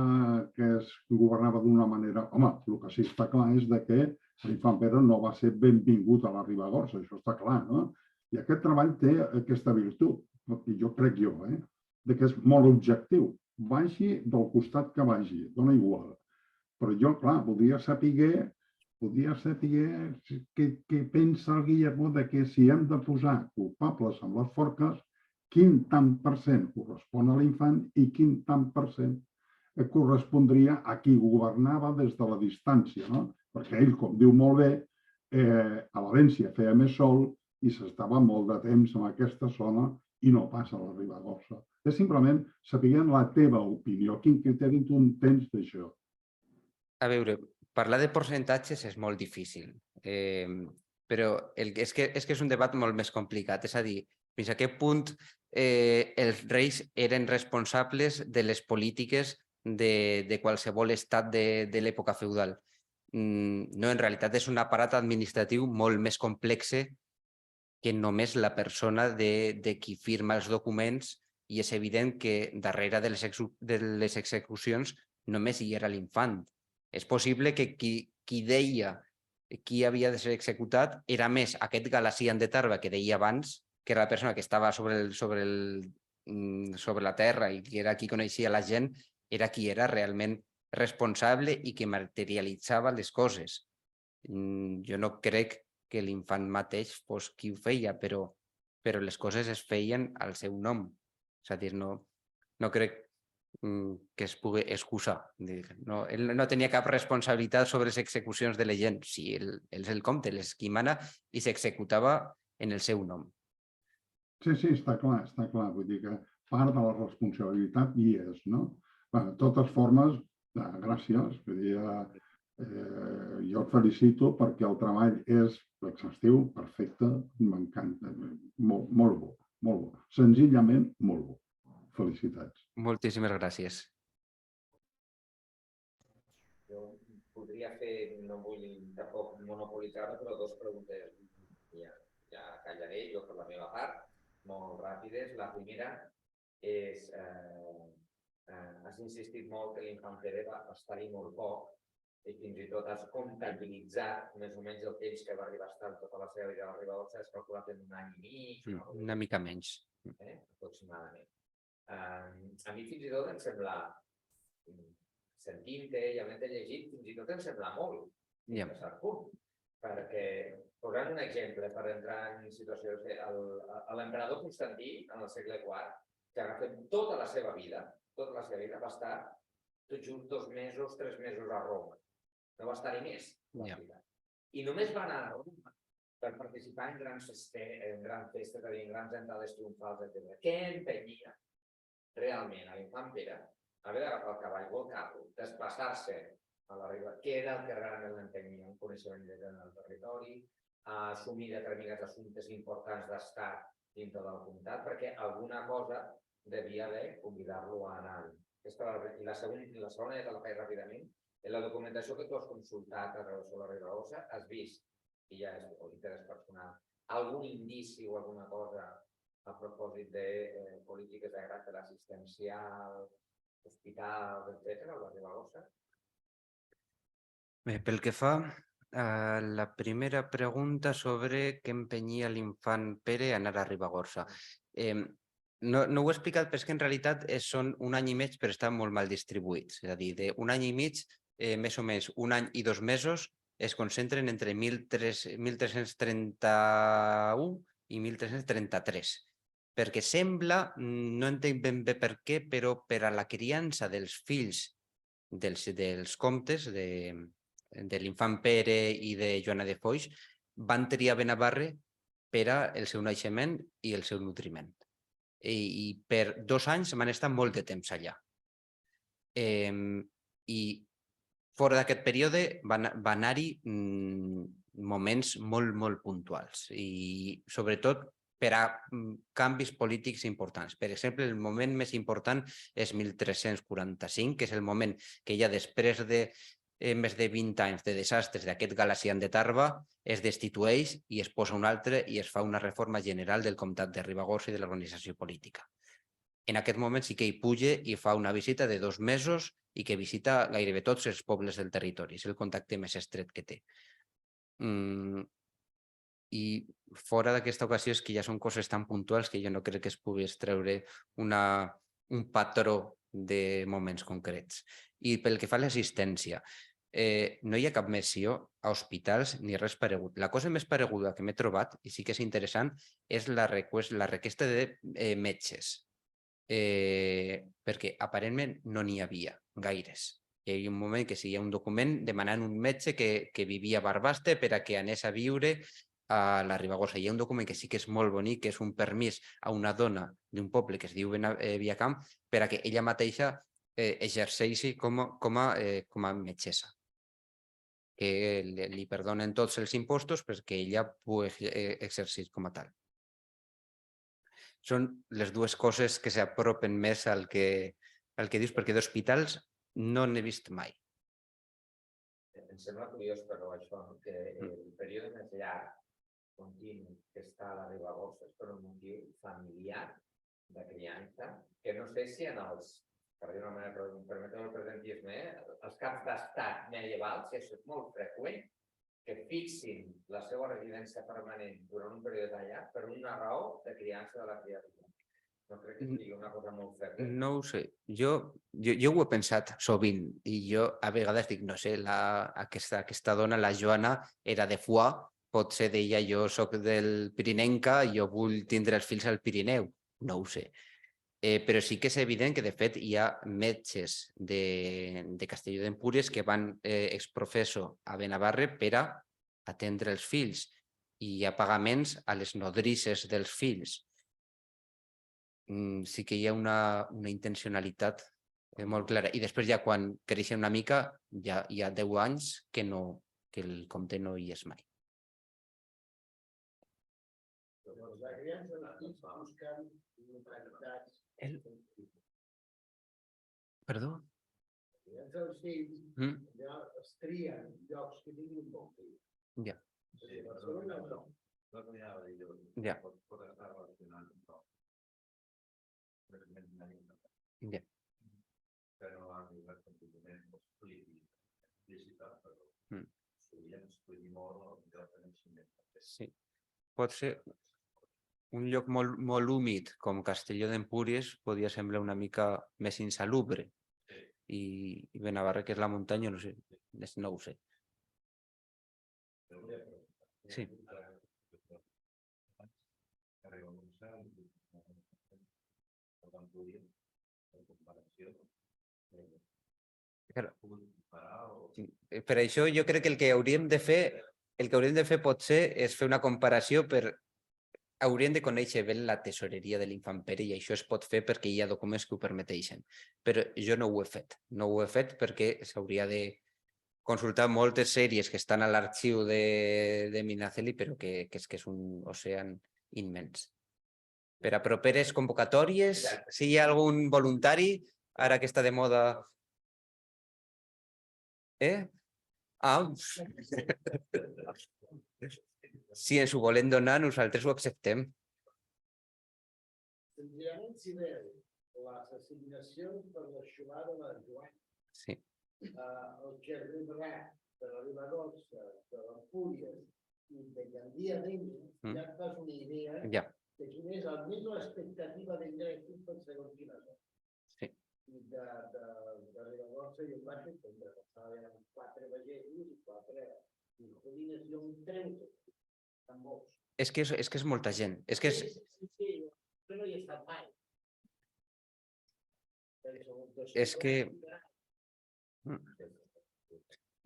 G: que es governava d'una manera... Home, el que sí està clar és que l'infant Pere no va ser benvingut a la Ribagorça, això està clar, no? I aquest treball té aquesta virtut, jo crec que és molt objectiu. vagi del costat que vagi, dona igual. Però jo, clar, voldria saber què pensa el Guillermo de que si hem de posar culpables amb les forques, quin tant per cent correspon a l'infant i quin tant per cent correspondria a qui governava des de la distància, no? Perquè ell, com diu molt bé, a València feia més sol i s'estava molt de temps en aquesta zona i no passa a la Ribagorça. És simplement saber la teva opinió, quin criteri tu tens d'això.
H: A veure, parlar de percentatges és molt difícil, però és que és un debat molt més complicat. És a dir, fins a qué punt els reis eren responsables de les polítiques de qualsevol estat de l'època feudal. No, en realitat és un aparat administratiu molt més complex que només la persona de qui firma els documents, i és evident que darrere de les execucions només hi era l'infant. És possible que qui deia qui havia de ser executat era més aquest Galacian de Tarba que deia abans, que era la persona que estava sobre la terra i que era qui coneixia la gent, era qui era realment responsable i que materialitzava les coses. Jo no crec que l'infant mateix fos qui ho feia, però les coses es feien al seu nom. És a dir, no crec que es pugui excusar. Ell no tenia cap responsabilitat sobre les execucions de la gent. Sí, ell és el comte, ell és qui mana i s'executava en el seu nom.
G: Sí, està clar, està clar. Vull dir que part de la responsabilitat hi és, no? De totes formes, gràcies. Vull dir, jo et felicito perquè el treball és exhaustiu, perfecte, m'encanta. Molt bo, molt bo. Senzillament molt bo. Felicitats.
H: Moltíssimes gràcies.
A: Jo podria fer, no vull tampoc monopolitzar-me, però dues preguntes ja callaré jo per la meva part, molt ràpides. La primera és, has insistit molt que l'infant Pere va estar-hi molt poc i fins i tot has comptabilitzat més o menys el temps que va arribar a estar tota la seva vida a la Ribagorça, has calculat en un any i mig.
H: Una mica menys.
A: Aproximadament. A mi fins i tot em sembla, sentint-te i havent-te llegit, fins i tot em sembla molt, fins a cert punt. Perquè, posant un exemple per entrar en situacions, l'emperador Constantí, en el segle IV, que ha fet tota la seva vida, va estar tot just 2 mesos, 3 mesos a Roma. No va estar-hi més. I només va anar a Roma per participar en grans festes, en grans entrades triomfals, etc. Què empenyia realment a l'infant Pere a haver d'agafar el cavall o el carro, desplaçar-se a la riba, què era el que realment l'empenyia? Un coneixement del territori, a assumir determinats assumptes importants d'estat dintre del comtat, perquè alguna cosa devia haver convidar-lo a anar-hi. I la segona, ja te la faig ràpidament, en la documentació que tu has consultat a relació a la Ribagorça, has vist, i ja és interès personal, algun indici o alguna cosa a propòsit de polítiques de caràcter assistencial, hospitals, etc., a la Ribagorça?
H: Bé, pel que fa a la primera pregunta sobre què empenyia l'infant Pere a anar a Ribagorça. No ho he explicat, però és que en realitat són 1 any i mig, però estan molt mal distribuïts. És a dir, d'un any i mig, més o menys 1 any i 2 mesos es concentren entre 1331 i 1333. Perquè sembla, no entenc ben bé per què, però per a la criança dels fills dels comtes, de l'infant Pere i de Joana de Foix, van triar Benavarre per al seu naixement i el seu nutriment. I per 2 anys van estar molt de temps allà. I fora d'aquest període van anar-hi moments molt, molt puntuals i sobretot per a canvis polítics importants. Per exemple, el moment més important és 1345, que és el moment que ja després de més de 20 anys de desastres d'aquest Galacian de Tarba es destitueix i es posa un altre i es fa una reforma general del comtat de Ribagorça i de l'organització política. En aquest moment sí que hi puja i fa una visita de 2 mesos i que visita gairebé tots els pobles del territori. És el contacte més estret que té. I fora d'aquesta ocasió és que ja són coses tan puntuals que jo no crec que es pugui extreure un patró de moments concrets. I pel que fa a l'assistència, no hi ha cap menció a hospitals ni res paregut. La cosa més pareguda que m'he trobat, i sí que és interessant, és la requesta de metges. Perquè aparentment no n'hi havia gaires. Hi havia un moment que hi ha un document demanant un metge que vivia a Barbaste per a que anés a viure a la Ribagorça. Hi ha un document que sí que és molt bonic, que és un permís a una dona d'un poble que es diu Viacamp per a que ella mateixa exerceixi com a metgessa. Que li perdonen tots els impostos perquè ella pugui exercir com a tal. Són les dues coses que s'apropen més al que dius, perquè d'hospitals no n'he vist mai.
A: Em sembla curiós, però, això, que el període més llarg continu que està a la Ribagorça és per un motiu familiar de criança, que no sé si en els, per dir una manera, permeteu el presentisme, els caps d'estat medievals, és molt freqüent que fixin la seva residència permanent durant un període tan llarg per una raó de criança de la criatura. No crec que sigui una cosa molt freqüent.
H: No ho sé. Jo ho he pensat sovint i jo a vegades dic, no sé, aquesta dona, la Joana, era de Foix, potser deia jo soc del Pirinenca i jo vull tindre els fills al Pirineu. No ho sé. Però sí que és evident que, de fet, hi ha metges de Castelló d'Empúries que van exprofesso a Benavarre per a atendre els fills i hi ha pagaments a les nodrisses dels fills. Sí que hi ha una intencionalitat molt clara. I després ja quan creixen una mica ja hi ha 10 anys que el compte no hi és mai.
E: La criança dels fills busquen localitats.
H: Perdó?
E: La criança dels fills ja es trien llocs que tinguin un bon fill.
H: Ja.
E: Barcelona no.
H: Ja. Ja. Sí. Pot ser un lloc molt húmid com Castelló d'Empúries podria semblar una mica més insalubre i Benavarre, que és la muntanya, no sé, no ho sé. Sí. Per això jo crec que el que hauríem de fer potser és fer una comparació hauríem de conèixer bé la tesoreria de l'Infant Pere i això es pot fer perquè hi ha documents que ho permeteixen. Però jo no ho he fet. No ho he fet perquè s'hauria de consultar moltes sèries que estan a l'arxiu de Minaceli, però que és un oceà immens. Per a properes convocatòries, si hi ha algun voluntari, ara que està de moda... Si ens ho volen donar, nosaltres ho acceptem.
E: Senzillament si veu les assignacions per l'aixugar de la Joana.
H: Sí.
E: El que arribarà de la Ribagorça, de l'Empúries i de Gandia d'Enya, ja et fas una idea de quina és almenys l'expectativa d'ingressos per segons quina zona.
H: Sí.
E: I de Ribagorça i el Baix, com de passava amb 4 pagesos i 4 codines i un 30.
H: És que és molta gent.
E: Sí, però no hi he estat mai.
H: És que...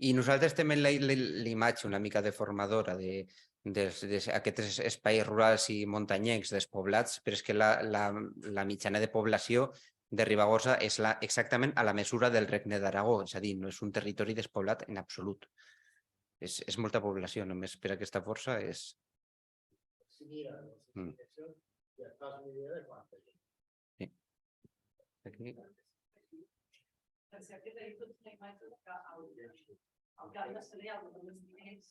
H: I nosaltres també la imatge una mica deformadora d'aquests espais rurals i muntanyencs despoblats, però és que la mitjana de població de Ribagorça és exactament a la mesura del Regne d'Aragó, és a dir, no és un territori despoblat en absolut. És molta població, només per aquesta força és...
E: Si mira, ja et fas una idea de quanta gent.
H: Sí. Aquí...
I: Penseu que tenim tota una imatge que el camp de cereal de els diners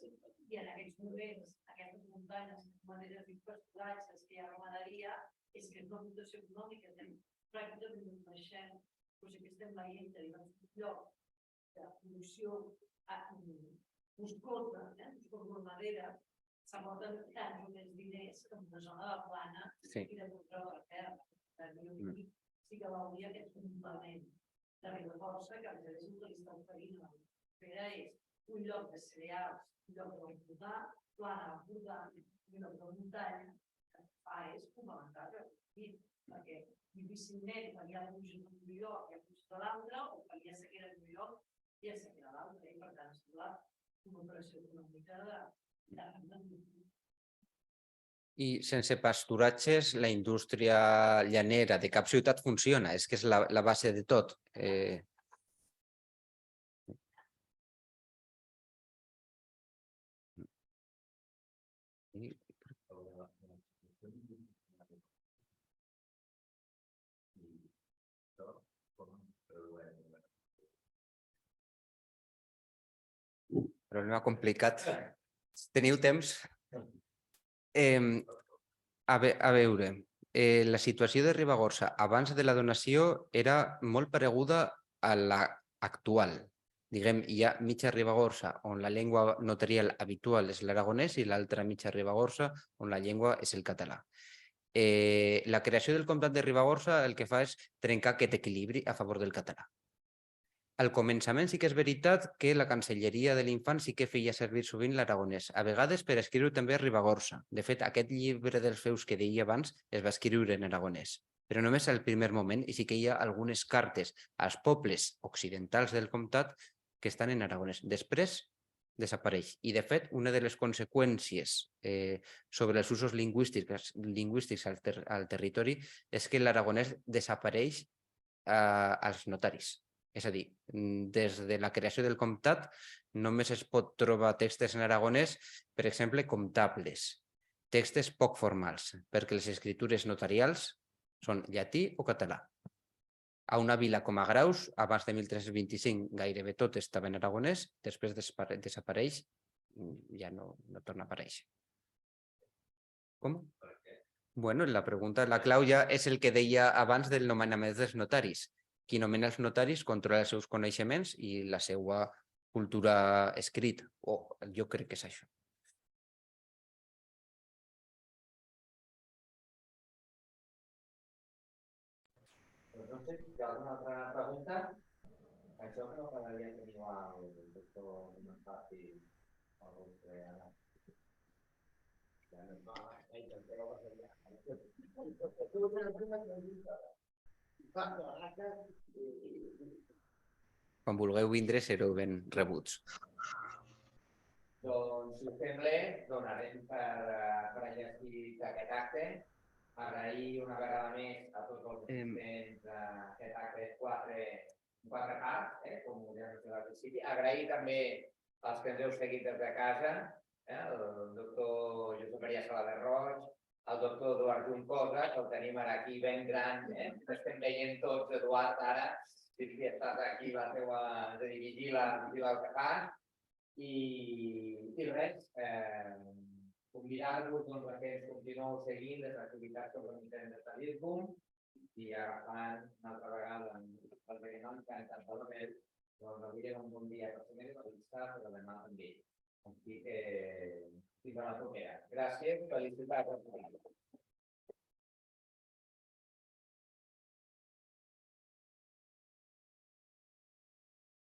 I: i en aquests moments, aquestes muntanyes, maneres d'impesturatges que hi ha ramaderia, és que és una dotació econòmica, anem pràcticament baixant, però sí que estem veient que hi ha un lloc de producció boscosa, ramadera, s'aporten tants o més diners que en una zona de plana i de control de la terra. sí que veuria aquest complement de Ribagorça, que a més a més el que li està oferint a l'Espera és un lloc de cereals, un lloc d'Empordà, Plana d'Empordà, un lloc de muntanya, que fa és complementar perquè difícilment venia a pujar d'un lloc i a pujar de l'altre, o venia a sequera d'un lloc i a sequera de l'altre, i per tant sembla una operació econòmica de
H: I sense pasturatges, la indústria llanera de cap ciutat funciona, és que és la base de tot. Problema complicat. Teniu temps? A veure, la situació de Ribagorça abans de la donació era molt pareguda a l'actual. Diguem, hi ha mitja Ribagorça on la llengua notarial habitual és l'aragonès i l'altra mitja Ribagorça on la llengua és el català. La creació del comtat de Ribagorça el que fa és trencar aquest equilibri a favor del català. Al començament sí que és veritat que la Cancelleria de l'Infant sí que feia servir sovint l'aragonès, a vegades per escriure també Ribagorça. De fet, aquest llibre dels feus que deia abans es va escriure en aragonès, però només al primer moment, i sí que hi ha algunes cartes als pobles occidentals del comtat que estan en aragonès. Després desapareix. I, de fet, una de les conseqüències sobre els usos lingüístics al territori és que l'aragonès desapareix als notaris. És a dir, des de la creació del comtat només es pot trobar textos en aragonès, per exemple, comptables, textos poc formals, perquè les escritures notarials són llatí o català. A una vila com a Graus, abans de 1325, gairebé tot estava en aragonès, després desapareix, ja no torna a aparèixer. Com? Bueno, la pregunta, la clau ja és el que deia abans del nomenament dels notaris. Qui nomena els notaris controla els seus coneixements i la seva cultura escrita. Jo crec que és això.
A: No sé si hi ha alguna altra pregunta. Això que no quedaria tenir el doctor Mastati o el vostre ara.
H: Quan vulgueu vindre sereu ben rebuts.
A: Doncs, si us sembla, donarem per enllestit aquest acte. Agrair una vegada més a tots els assistents aquest acte quatre parts, com us hem dit al principi. Agrair també als que ens heu seguit des de casa, el doctor Josep Maria Salada Roig, el doctor Eduard Juncosa, que el tenim ara aquí ben gran, estem veient tots, Eduard, ara, si estàs aquí la teua, de dirigir el que fas, i res, convidar-vos a que ens continueu seguint les activitats que organitzem des de l'IRCUM i agafant una altra vegada el veïnat que encantadament, doncs avui era un bon dia per ser la vista, però demà també. Així que fins a la propera. Gràcies, felicitats a tothom.